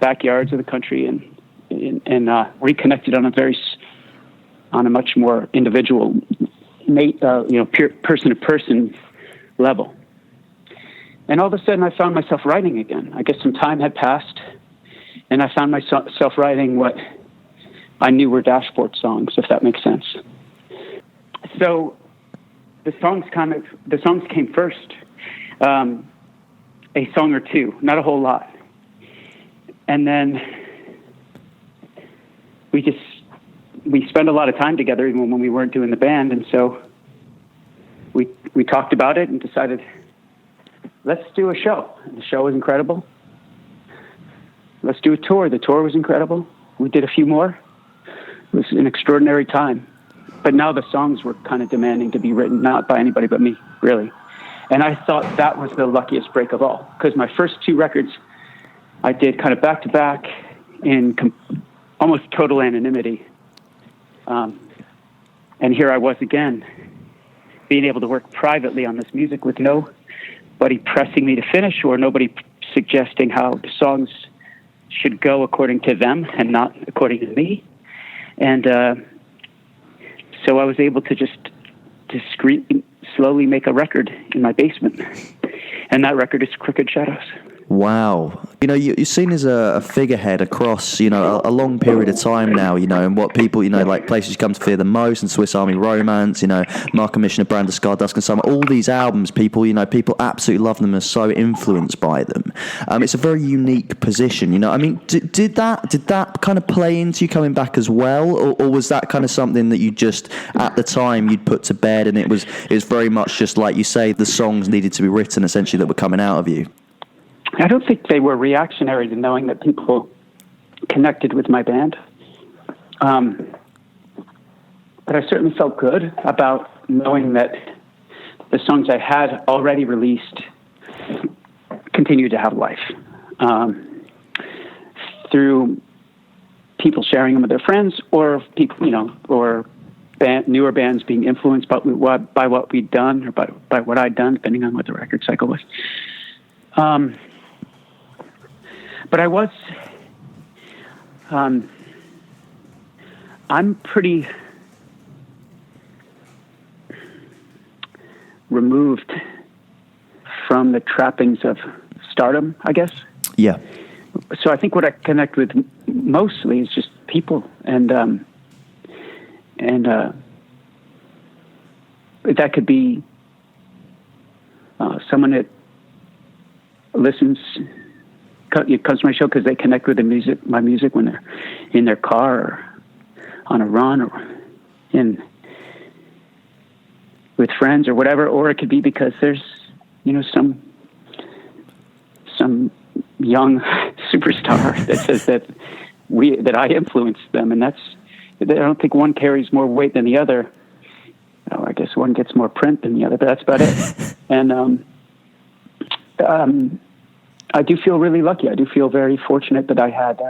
backyards of the country, and reconnected on a much more individual, person-to-person level. And all of a sudden, I found myself writing again. I guess some time had passed, and I found myself writing what I knew were Dashboard songs, if that makes sense. So the songs came first, a song or two, not a whole lot. And then we spent a lot of time together even when we weren't doing the band. And so we talked about it and decided, let's do a show. And the show was incredible. Let's do a tour. The tour was incredible. We did a few more. It was an extraordinary time. But now the songs were kind of demanding to be written, not by anybody but me, really. And I thought that was the luckiest break of all, because my first two records I did kind of back-to-back in almost total anonymity. And here I was again, being able to work privately on this music with nobody pressing me to finish or nobody suggesting how the songs should go according to them and not according to me. And so I was able to just discreetly, slowly make a record in my basement. And that record is Crooked Shadows. Wow. You know, you're seen as a figurehead across, you know, a long period of time now, you know, and what people, you know, like Places You Come to Fear the Most and Swiss Army Romance, you know, Mark and Mission of Brand of Stardust and Summer, all these albums, people absolutely love them and are so influenced by them. It's a very unique position, you know. I mean, did that kind of play into you coming back as well, or was that kind of something that you just, at the time, you'd put to bed, and it was very much just like you say, the songs needed to be written essentially that were coming out of you? I don't think they were reactionary to knowing that people connected with my band. But I certainly felt good about knowing that the songs I had already released continued to have life. Through people sharing them with their friends, or people, you know, or newer bands being influenced by what we'd done, or by what I'd done, depending on what the record cycle was. But I was, I'm pretty removed from the trappings of stardom, I guess. Yeah. So I think what I connect with mostly is just people, and that could be someone that listens. It comes to my show because they connect with my music when they're in their car or on a run or with friends or whatever, or it could be because there's, you know, some young superstar that says that I influenced them, and I don't think one carries more weight than the other. I guess one gets more print than the other, but that's about it. And I do feel really lucky. I do feel very fortunate that I had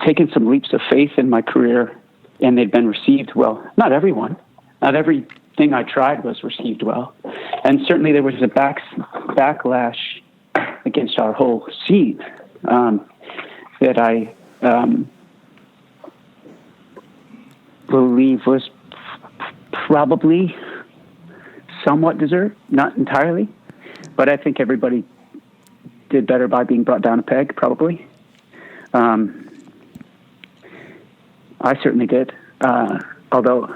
taken some leaps of faith in my career, and they'd been received well. Not everyone. Not everything I tried was received well. And certainly there was a backlash against our whole scene that I believe was probably somewhat deserved, not entirely. But I think everybody did better by being brought down a peg, probably. I certainly did. Although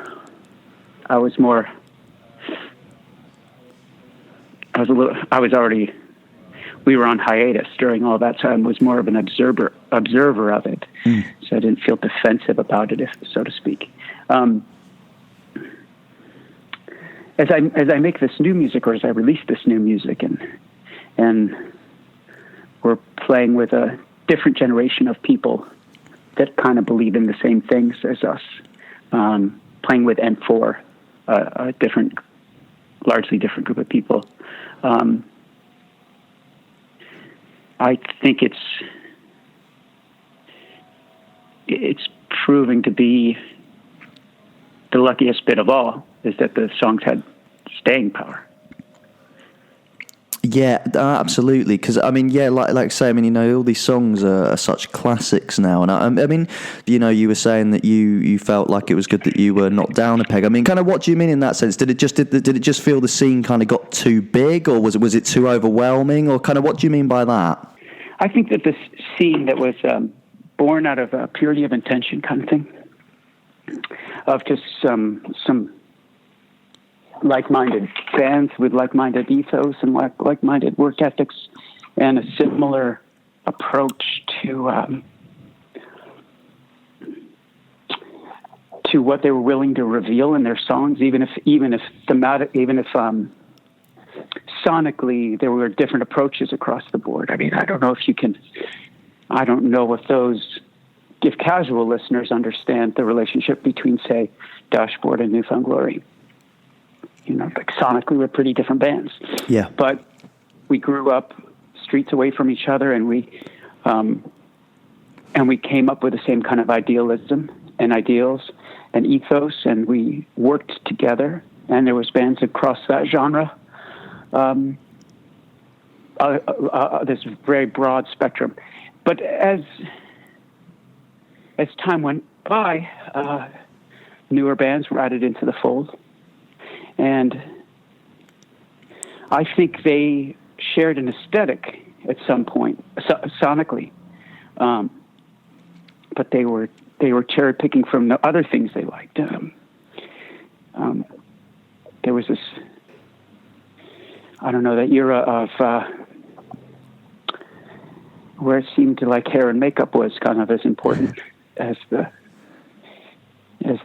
we were on hiatus during all that time, was more of an observer of it. So I didn't feel defensive about it, so to speak. As I make this new music, or as I release this new music, and we're playing with a different generation of people that kind of believe in the same things as us, playing with and for a largely different group of people. I think it's proving to be the luckiest bit of all, is that the songs had staying power. Yeah, absolutely. Because I mean, yeah, like I say, I mean, you know, all these songs are such classics now, and I mean, you know, you were saying that you felt like it was good that you were knocked down a peg. I mean, kind of, what do you mean in that sense? Did it just feel the scene kind of got too big, or was it too overwhelming, or kind of what do you mean by that? I think that this scene that was born out of a purity of intention kind of thing, of just some like-minded bands with like-minded ethos and like-minded work ethics, and a similar approach to what they were willing to reveal in their songs, even if sonically there were different approaches across the board. I mean, I don't know if those, if casual listeners understand the relationship between, say, Dashboard and Newfound Glory. You know, like sonically, we're pretty different bands. Yeah. But we grew up streets away from each other, and we came up with the same kind of idealism and ideals and ethos, and we worked together. And there was bands across that genre. This very broad spectrum. But as time went by, newer bands were added into the fold. And I think they shared an aesthetic at some point, sonically, but they were cherry picking from the other things they liked. There was this, I don't know, that era of where it seemed to like hair and makeup was kind of as important as the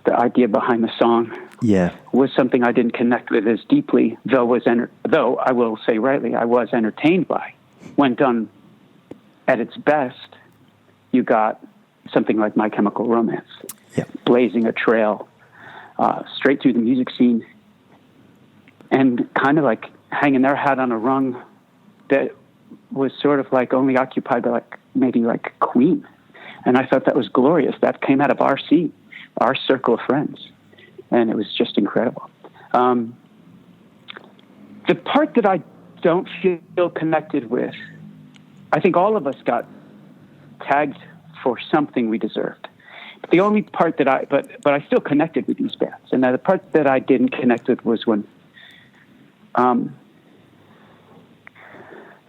idea behind the song. Yeah, was something I didn't connect with as deeply, though I will say rightly, I was entertained by. When done at its best, you got something like My Chemical Romance, blazing a trail straight through the music scene, and kind of like hanging their hat on a rung that was sort of like only occupied by maybe Queen. And I thought that was glorious. That came out of our scene, our circle of friends. And it was just incredible. The part that I don't feel connected with, I think all of us got tagged for something we deserved. But the only part that but I still connected with these bands. And the part that I didn't connect with was when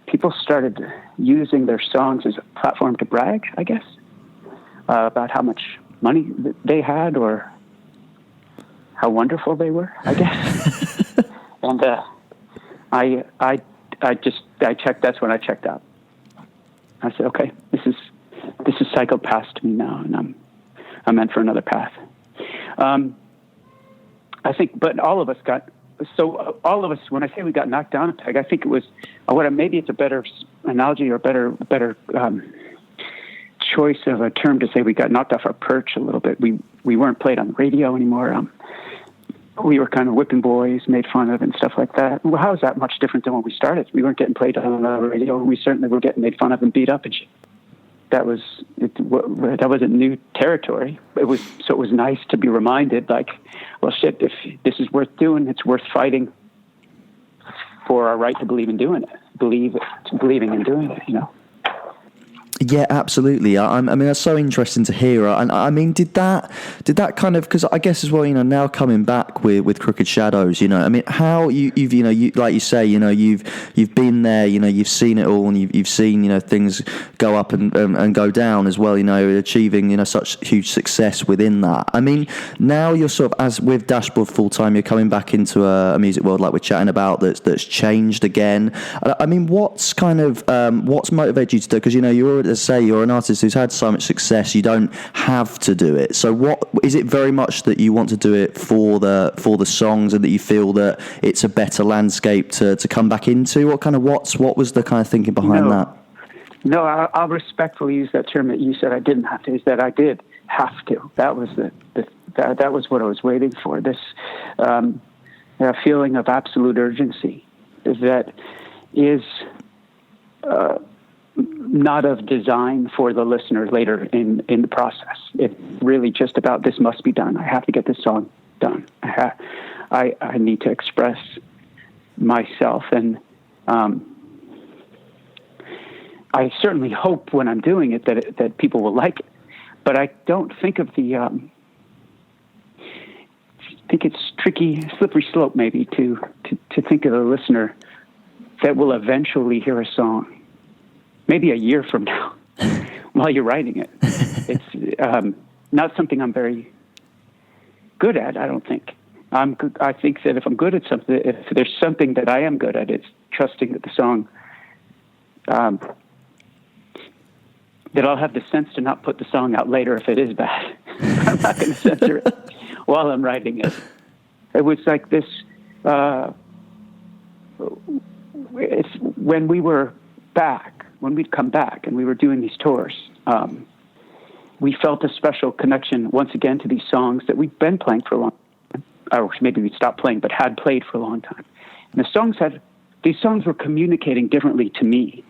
people started using their songs as a platform to brag, I guess, about how much money they had or how wonderful they were, I guess. And I checked. That's when I checked out. I said, okay, this is cycled past me now, and I'm meant for another path. I think, but all of us got. So all of us, when I say we got knocked down a peg, I think it was maybe it's a better analogy or better choice of a term to say we got knocked off our perch a little bit. We weren't played on the radio anymore. We were kind of whipping boys, made fun of, and stuff like that. Well, how is that much different than when we started? We weren't getting played on the radio. We certainly were getting made fun of and beat up and shit. That wasn't new territory. It was nice to be reminded, well, shit, if this is worth doing, it's worth fighting for our right to believe in doing it, believing in doing it, you know. Yeah, absolutely. I mean, that's so interesting to hear. And I mean, did that kind of, because I guess as well, you know, now coming back with Crooked Shadows, you know, I mean, how you've you know, you like you say, you know, you've been there, you know, you've seen it all, and you've seen, you know, things go up and go down as well, you know, achieving, you know, such huge success within that. I mean, now you're sort of, as with Dashboard full time, you're coming back into a music world like we're chatting about that's changed again. I mean, what's motivated you to do? Because, you know, you're say you're an artist who's had so much success, you don't have to do it. So what is it very much that you want to do it for the songs, and that you feel that it's a better landscape to come back into? What was the kind of thinking behind that? No, I'll respectfully use that term that you said I didn't have to, is that I did have to. That was that was what I was waiting for. This feeling of absolute urgency that is not of design for the listener later in the process. It's really just about, this must be done. I have to get this song done. I need to express myself, and I certainly hope when I'm doing it that people will like it. But I don't think of I think it's tricky, slippery slope maybe to think of the listener that will eventually hear a song. Maybe a year from now, while you're writing it. It's not something I'm very good at, I don't think. I think that if I'm good at something, if there's something that I am good at, it's trusting that the song, that I'll have the sense to not put the song out later if it is bad. I'm not going to censor it while I'm writing it. It was like this, it's when we were back, when we'd come back and we were doing these tours, we felt a special connection once again to these songs that we'd been playing for a long time, or maybe we'd stopped playing, but had played for a long time. And these songs were communicating differently to me,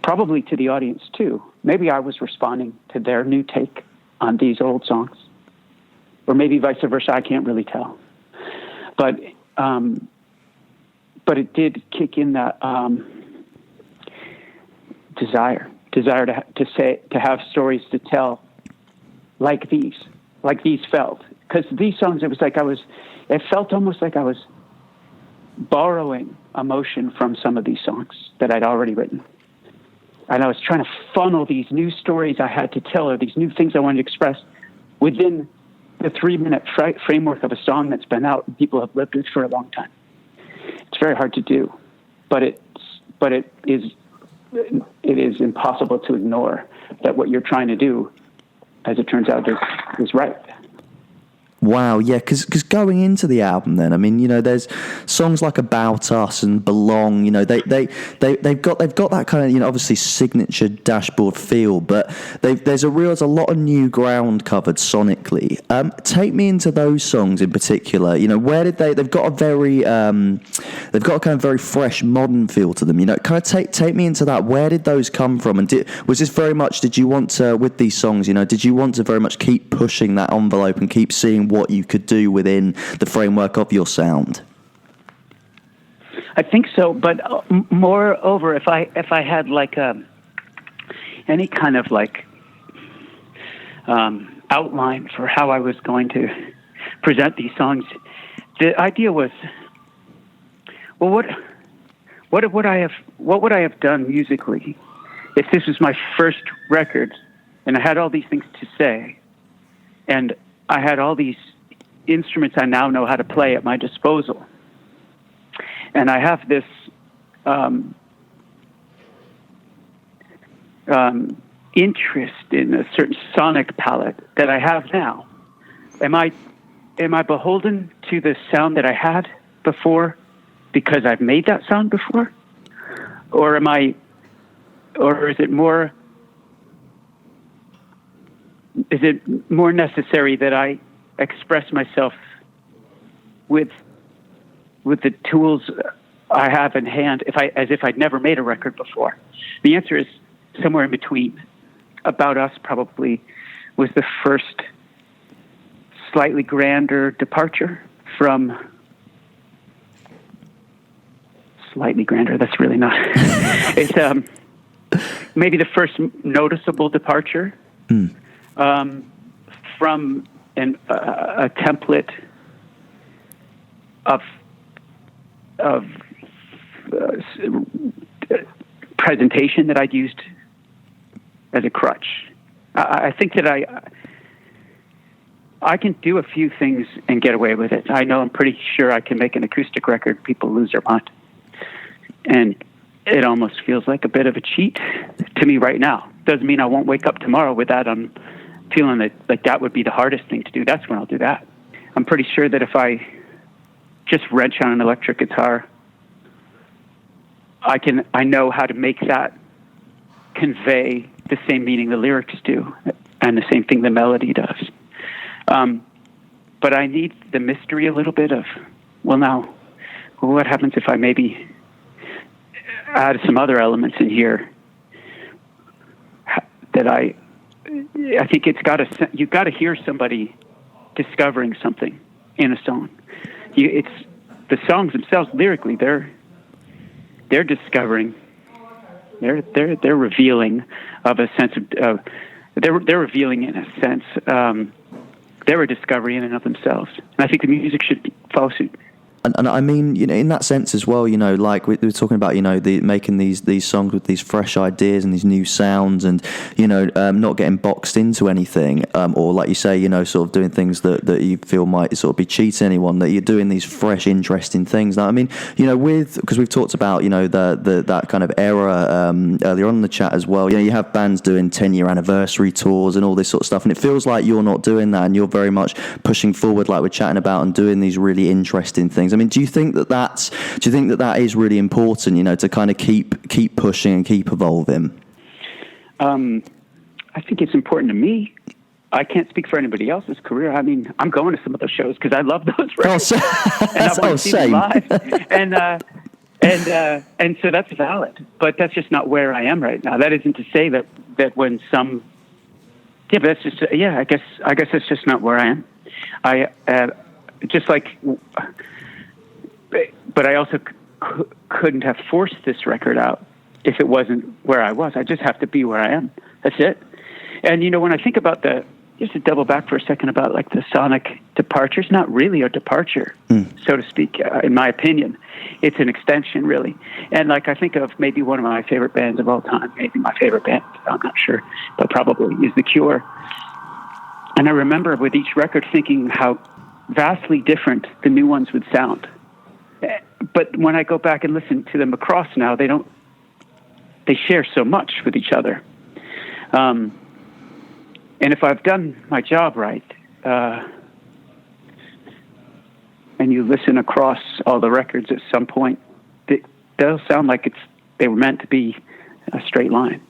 probably to the audience too. Maybe I was responding to their new take on these old songs, or maybe vice versa. I can't really tell, but it did kick in that, desire to have stories to tell like these felt, because these songs, it was like it felt almost like I was borrowing emotion from some of these songs that I'd already written. And I was trying to funnel these new stories I had to tell, or these new things I wanted to express within the 3-minute framework of a song that's been out and people have lived with for a long time. It's very hard to do, but it is impossible to ignore that what you're trying to do, as it turns out, is right. Wow, yeah, because going into the album, then, I mean, you know, there's songs like "About Us" and "Belong." You know, they've got that kind of, you know, obviously signature Dashboard feel, but there's a lot of new ground covered sonically. Take me into those songs in particular. You know, where did they've got a very they've got a kind of very fresh modern feel to them. You know, kind of take me into that. Where did those come from? And was this very much? Did you want to, with these songs? You know, did you want to very much keep pushing that envelope and keep seeing what you could do within the framework of your sound? I think so, but moreover, if I had like any kind of like outline for how I was going to present these songs, the idea was, well, what would I have done musically if this was my first record and I had all these things to say and I had all these instruments I now know how to play at my disposal. And I have this interest in a certain sonic palette that I have now. Am I beholden to the sound that I had before because I've made that sound before? Or is it more necessary that I express myself with the tools I have in hand as if I'd never made a record before? The answer is somewhere in between. About Us probably was the first slightly grander departure from slightly grander. That's really not. It's maybe the first noticeable departure from a template of presentation that I'd used as a crutch. I think that I can do a few things and get away with it. I know I'm pretty sure I can make an acoustic record, people lose their mind. And it almost feels like a bit of a cheat to me right now. Doesn't mean I won't wake up tomorrow with that. I'm feeling that would be the hardest thing to do. That's when I'll do that. I'm pretty sure that if I just wrench on an electric guitar, I know how to make that convey the same meaning the lyrics do and the same thing the melody does. But I need the mystery a little bit of, what happens if I maybe add some other elements in here that I think you've got to hear somebody discovering something in a song. It's the songs themselves lyrically, they're discovering, they're revealing of a sense of they're revealing in a sense. They're a discovery in and of themselves, and I think the music should follow suit. And I mean, you know, in that sense as well, you know, like we were talking about, you know, making these songs with these fresh ideas and these new sounds, and you know, not getting boxed into anything, or like you say, you know, sort of doing things that you feel might sort of be cheating anyone. That you're doing these fresh, interesting things. Now, I mean, you know, because we've talked about, you know, that kind of era earlier on in the chat as well. You know, you have bands doing 10-year anniversary tours and all this sort of stuff, and it feels like you're not doing that, and you're very much pushing forward, like we're chatting about, and doing these really interesting things. I mean, do you think that is really important, you know, to kind of keep pushing and keep evolving? I think it's important to me. I can't speak for anybody else's career. I mean, I'm going to some of those shows because I love those records. And I want to see them live. And so that's valid. But that's just not where I am right now. That isn't to say that when some... Yeah, but that's just... Yeah, I guess that's just not where I am. Just like... But I also couldn't have forced this record out if it wasn't where I was. I just have to be where I am. That's it. And, you know, when I think about just to double back for a second about like the sonic departure. It's not really a departure, so to speak, in my opinion. It's an extension, really. And like I think of maybe one of my favorite bands of all time, maybe my favorite band, I'm not sure, but probably is The Cure. And I remember with each record thinking how vastly different the new ones would sound. But when I go back and listen to them across now, they share so much with each other. And if I've done my job right, and you listen across all the records at some point, they'll sound like they were meant to be a straight line.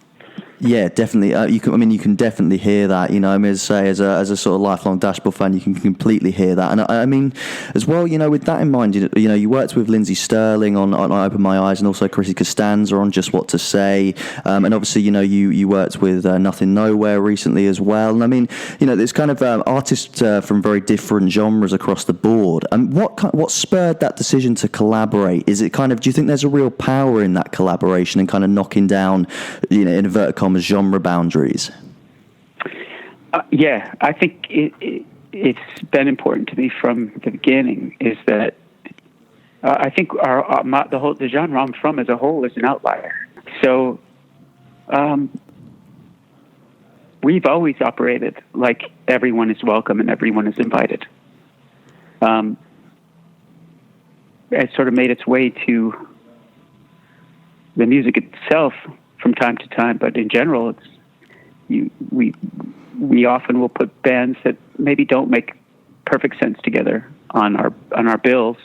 Yeah, definitely. You can definitely hear that. You know, I mean, as a sort of lifelong Dashboard fan, you can completely hear that. And I mean, as well, you know, with that in mind, you know, you worked with Lindsey Sterling on Open My Eyes, and also Chrissy Costanza on Just What to Say. And obviously, you know, you worked with Nothing Nowhere recently as well. And I mean, you know, there's kind of artists from very different genres across the board. And what spurred that decision to collaborate? Is it kind of, do you think there's a real power in that collaboration and kind of knocking down, you know, inverted commas, genre boundaries? Yeah, I think it's been important to me from the beginning. Is that I think the genre I'm from as a whole is an outlier. So we've always operated like everyone is welcome and everyone is invited. It sort of made its way to the music itself from time to time, but in general, we often will put bands that maybe don't make perfect sense together on our bills,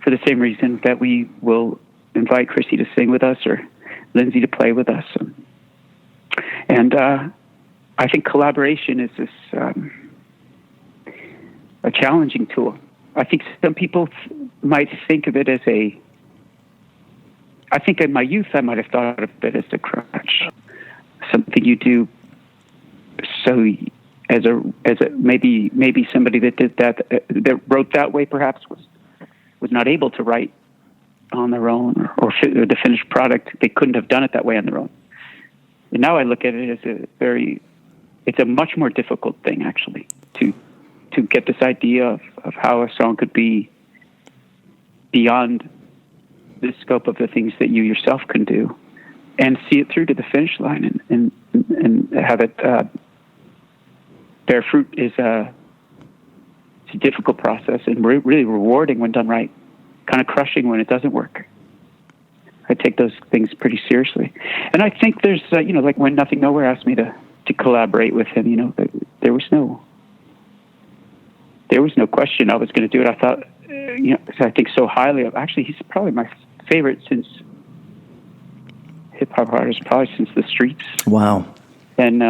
for the same reason that we will invite Chrissy to sing with us or Lindsey to play with us, and I think collaboration is this a challenging tool. I think some people might think of it as I think in my youth, I might have thought of it as a crutch, something you do. So, as a maybe somebody that did that wrote that way, perhaps was not able to write on their own, or the finished product, they couldn't have done it that way on their own. And now I look at it as it's a much more difficult thing actually to get this idea of how a song could be beyond the scope of the things that you yourself can do, and see it through to the finish line and have it bear fruit it's a difficult process and really rewarding when done right, kind of crushing when it doesn't work. I take those things pretty seriously. And I think there's, you know, like when Nothing Nowhere asked me to collaborate with him, you know, there was no question I was going to do it. I thought, you know, I think so highly of, actually, he's probably my favorite since hip hop artist, probably since the Streets. Wow. And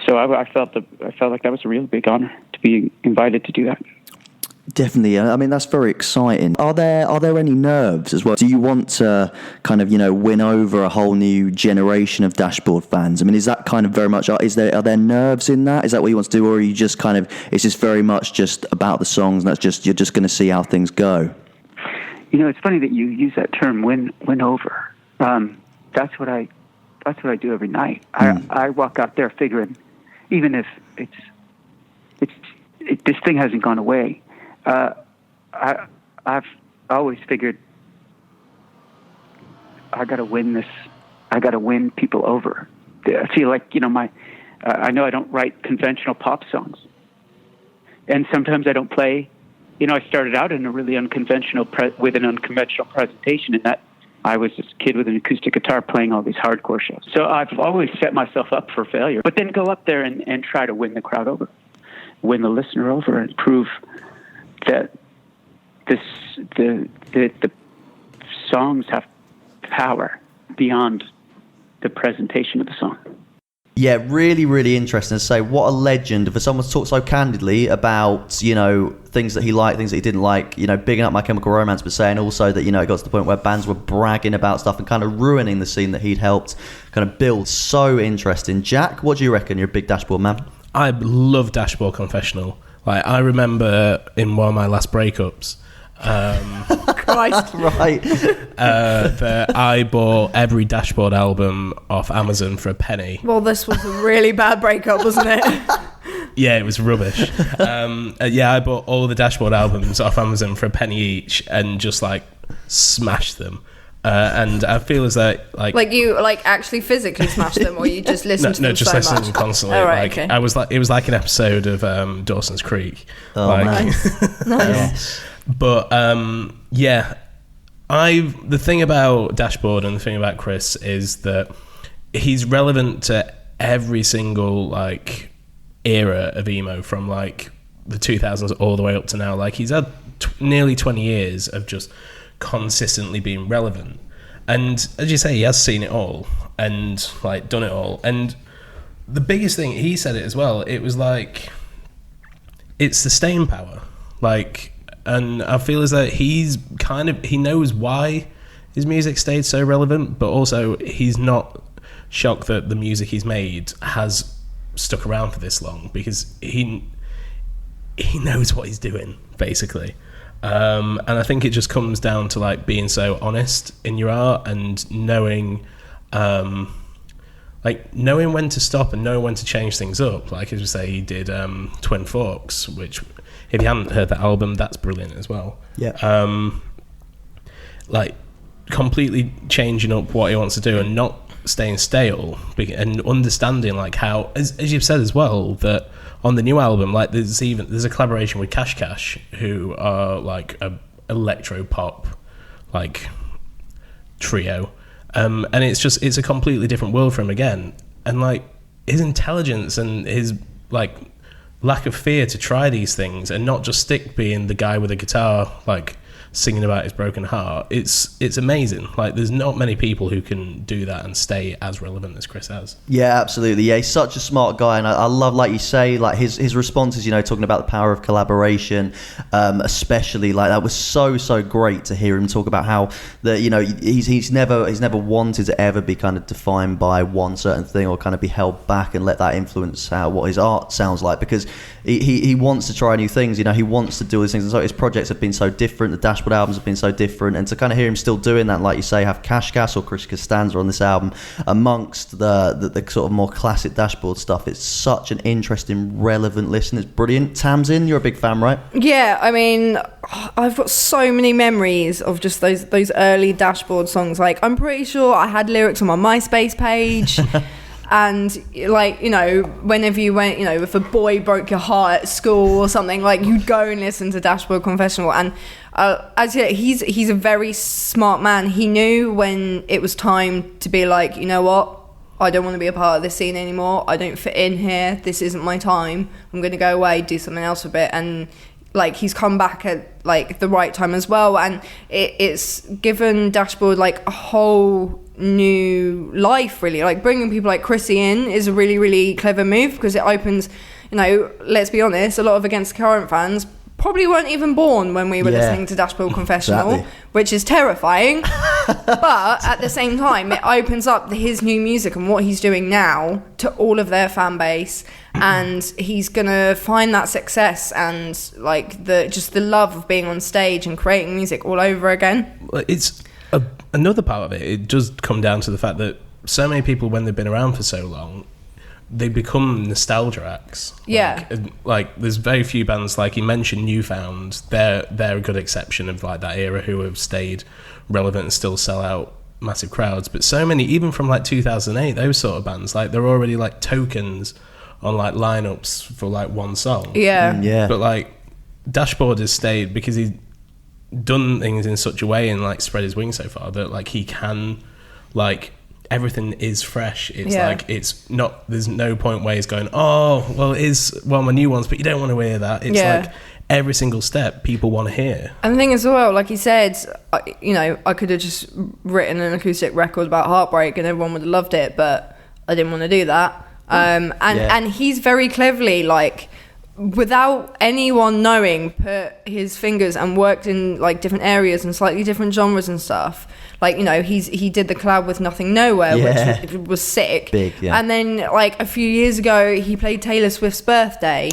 so I felt like that was a real big honor to be invited to do that. Definitely. I mean, that's very exciting. Are there any nerves as well? Do you want to kind of, you know, win over a whole new generation of Dashboard fans? I mean, is that kind of very much, are there nerves in that? Is that what you want to do? Or are you just kind of, it's just very much just about the songs and you're just going to see how things go? You know, it's funny that you use that term, win over. That's what I do every night. I walk out there figuring, even if this thing hasn't gone away, I've always figured I got to win this. I got to win people over. I feel like, you know, I know I don't write conventional pop songs, and sometimes I don't play. You know, I started out in a really unconventional with an unconventional presentation, and that I was this kid with an acoustic guitar playing all these hardcore shows. So I've always set myself up for failure, but then go up there and try to win the crowd over, win the listener over, and prove that the songs have power beyond the presentation of the song. Yeah, really, really interesting to say. What a legend for someone to talk so candidly about, you know, things that he liked, things that he didn't like, you know, bigging up My Chemical Romance, but saying also that, you know, it got to the point where bands were bragging about stuff and kind of ruining the scene that he'd helped kind of build. So interesting. Jack, what do you reckon? You're a big Dashboard man. I love Dashboard Confessional. Like, I remember in one of my last breakups, Christ. Right. that I bought every Dashboard album off Amazon for a penny. Well, this was a really bad breakup, wasn't it? Yeah, it was rubbish. I bought all the Dashboard albums off Amazon for $0.01 each and just like smashed them. And I feel as though like you actually physically smashed them, or you just listened to them just so listened much? to them constantly. Oh, right, okay. I was like, it was like an episode of Dawson's Creek. Oh, Nice. Yes. But the thing about Dashboard and the thing about Chris is that he's relevant to every single like era of emo from like the 2000s all the way up to now. Like he's had nearly 20 years of just consistently being relevant, and as you say, he has seen it all and like done it all. And the biggest thing, he said it as well, it was like it's the staying power, like, and I feel as though he knows why his music stayed so relevant, but also he's not shocked that the music he's made has stuck around for this long, because he knows what he's doing basically. And I think it just comes down to like being so honest in your art and knowing when to stop and knowing when to change things up. Like as you say, he did Twin Forks, which if you haven't heard that album, that's brilliant as well. Yeah. Like completely changing up what he wants to do and not staying stale, and understanding like how, as you've said as well, that on the new album, like there's a collaboration with Cash Cash, who are like a electro pop like trio, and it's a completely different world for him again. And like his intelligence and his like lack of fear to try these things and not just stick being the guy with a guitar like singing about his broken heart, it's amazing. Like there's not many people who can do that and stay as relevant as Chris has. Yeah, absolutely. Yeah, he's such a smart guy, and I love, like you say, like his responses, you know, talking about the power of collaboration, especially like that was so great to hear him talk about how that, you know, he's never wanted to ever be kind of defined by one certain thing or kind of be held back and let that influence how what his art sounds like, because he wants to try new things, you know, he wants to do these things, and so his projects have been so different, the Dashboard albums have been so different, and to kind of hear him still doing that, like you say, have Cash Cash or Chris Costanza on this album amongst the sort of more classic Dashboard stuff, it's such an interesting, relevant listen. It's brilliant. Tamsin, you're a big fan, right? Yeah, I mean, I've got so many memories of just those early Dashboard songs. Like, I'm pretty sure I had lyrics on my MySpace page. And like, you know, whenever you went, you know, if a boy broke your heart at school or something, like you'd go and listen to Dashboard Confessional. And he's a very smart man. He knew when it was time to be like, you know what, I don't want to be a part of this scene anymore. I don't fit in here. This isn't my time. I'm going to go away, do something else a bit. And like he's come back at like the right time as well. And it's given Dashboard like a whole new life, really. Like bringing people like Chrissy in is a really, really clever move, because it opens, you know, let's be honest, a lot of Against the Current fans probably weren't even born when we were listening to Dashboard Confessional, exactly. Which is terrifying. But at the same time, it opens up his new music and what he's doing now to all of their fan base, and he's gonna find that success and like the love of being on stage and creating music all over again. It's another part of it. It does come down to the fact that so many people, when they've been around for so long, they become nostalgia acts. Like there's very few bands, like you mentioned Newfound, they're a good exception of like that era, who have stayed relevant and still sell out massive crowds. But so many, even from like 2008, those sort of bands, like they're already like tokens on like lineups for like one song. Yeah. But like Dashboard has stayed because he's done things in such a way and like spread his wings so far that like he can, like, everything is fresh. It's like, it's not, there's no point where he's going, oh well, it is one of my new ones, but you don't want to hear that. It's like every single step people want to hear. And the thing as well, like he said, you know, I could have just written an acoustic record about heartbreak and everyone would have loved it, but I didn't want to do that. And he's very cleverly, like, without anyone knowing, put his fingers and worked in like different areas and slightly different genres and stuff. Like, you know, he did the collab with Nothing Nowhere, which was sick. Big, yeah. And then like a few years ago, he played Taylor Swift's birthday.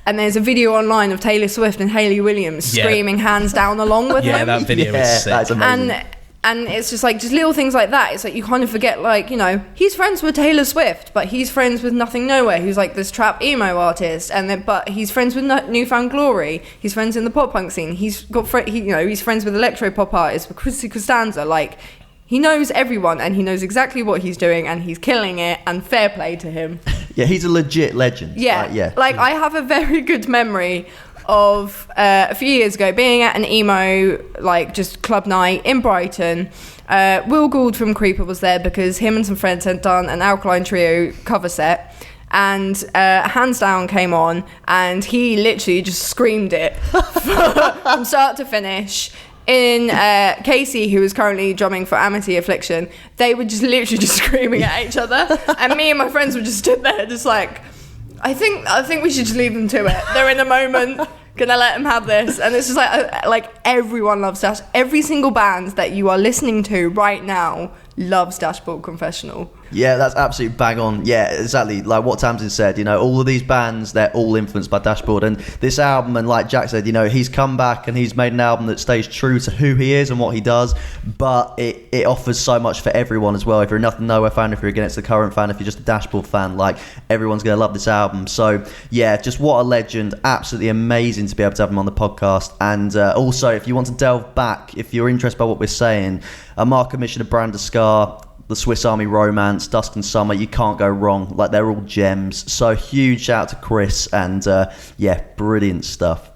And there's a video online of Taylor Swift and Hayley Williams screaming hands down along with him. Yeah, that video is sick. That's amazing. And And it's just like, just little things like that. It's like, you kind of forget, like, you know, he's friends with Taylor Swift, but he's friends with Nothing Nowhere, who's like this trap emo artist. And then, but he's friends with Newfound Glory. He's friends in the pop punk scene. He's got, he's friends with electro pop artists, with Chrissy Costanza. Like, he knows everyone, and he knows exactly what he's doing, and he's killing it, and fair play to him. Yeah, he's a legit legend. Yeah. Like, I have a very good memory of a few years ago being at an emo, like, just club night in Brighton. Will Gould from Creeper was there because him and some friends had done an Alkaline Trio cover set, and Hands Down came on, and he literally just screamed it from start to finish. In Casey, who is currently drumming for Amity Affliction, they were just literally just screaming at each other, and me and my friends would just stood there just like, I think we should just leave them to it. They're in a moment. Gonna let them have this. And it's just like everyone loves Dash. Every single band that you are listening to right now loves Dashboard Confessional. Yeah, that's absolutely bang on. Yeah, exactly. Like what Tamsin said, you know, all of these bands, they're all influenced by Dashboard. And this album, and like Jack said, you know, he's come back and he's made an album that stays true to who he is and what he does. But it offers so much for everyone as well. If you're a Nothing Nowhere fan, if you're against the current fan, if you're just a Dashboard fan, like everyone's going to love this album. So yeah, just what a legend. Absolutely amazing to be able to have him on the podcast. And also, if you want to delve back, if you're interested by what we're saying, a Mark Mission of Brand of Scar, the Swiss Army Romance, Dusk and Summer, you can't go wrong. Like, they're all gems. So huge shout out to Chris, and yeah, brilliant stuff.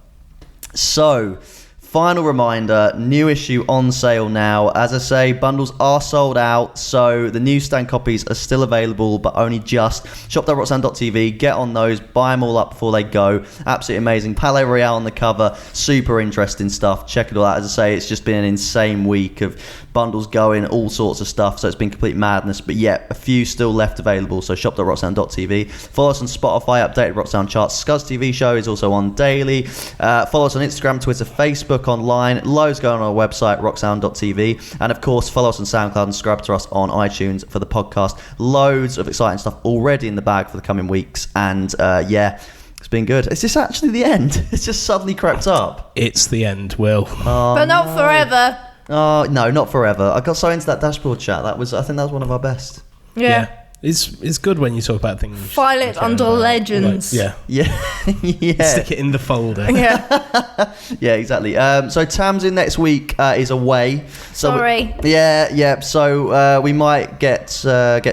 So final reminder, new issue on sale now. As I say, bundles are sold out, so the newsstand copies are still available, but only just. Shop.roxanne.tv, get on those, buy them all up before they go. Absolutely amazing. Palais Royale on the cover, super interesting stuff. Check it all out. As I say, it's just been an insane week of bundles going, all sorts of stuff, so it's been complete madness. But yeah, a few still left available, so shop.roxanne.tv. Follow us on Spotify, updated Rock Sound charts. Scuzz TV show is also on daily. Follow us on Instagram, Twitter, Facebook, online. Loads going on our website, rocksound.tv. And of course, follow us on SoundCloud and subscribe to us on iTunes for the podcast. Loads of exciting stuff already in the bag for the coming weeks. And yeah, it's been good. Is this actually the end? It's just suddenly crept up. It's the end, Will. Oh, but not forever. Oh, no, not forever. I got so into that Dashboard chat. I think that was one of our best. Yeah. It's good when you talk about things. File it under legends. Like, yeah. Stick it in the folder. Yeah. Yeah, exactly. So Tamsin next week is away. So Sorry. Yeah. So we might get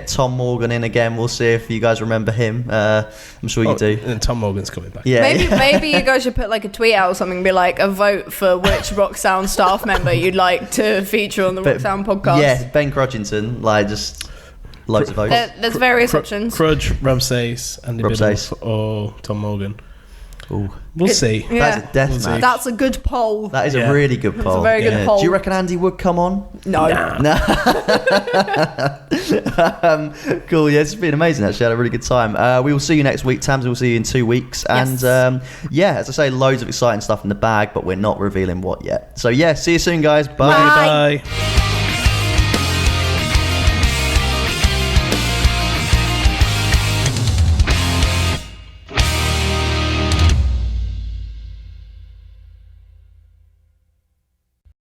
Tom Morgan in again. We'll see if you guys remember him. I'm sure you do. And Tom Morgan's coming back. Yeah. Maybe you guys should put like a tweet out or something, be like a vote for which Rock Sound staff member you'd like to feature on the Rock Sound podcast. Yeah, Ben Crudgington, like just loads of votes. There's various options. Crudge, Rob Sace, Andy Rob Biddle, Sace. or Tom Morgan. Ooh. We'll see. Yeah. That's a death match. That's a good poll. That is a really good poll. It's a very good poll. Do you reckon Andy would come on? No. No. Cool. Yeah, it's been amazing. Actually, I had a really good time. We will see you next week. Tamsin will see you in 2 weeks. Yes. And yeah, as I say, loads of exciting stuff in the bag, but we're not revealing what yet. So yeah, see you soon, guys. Bye. Bye. Bye.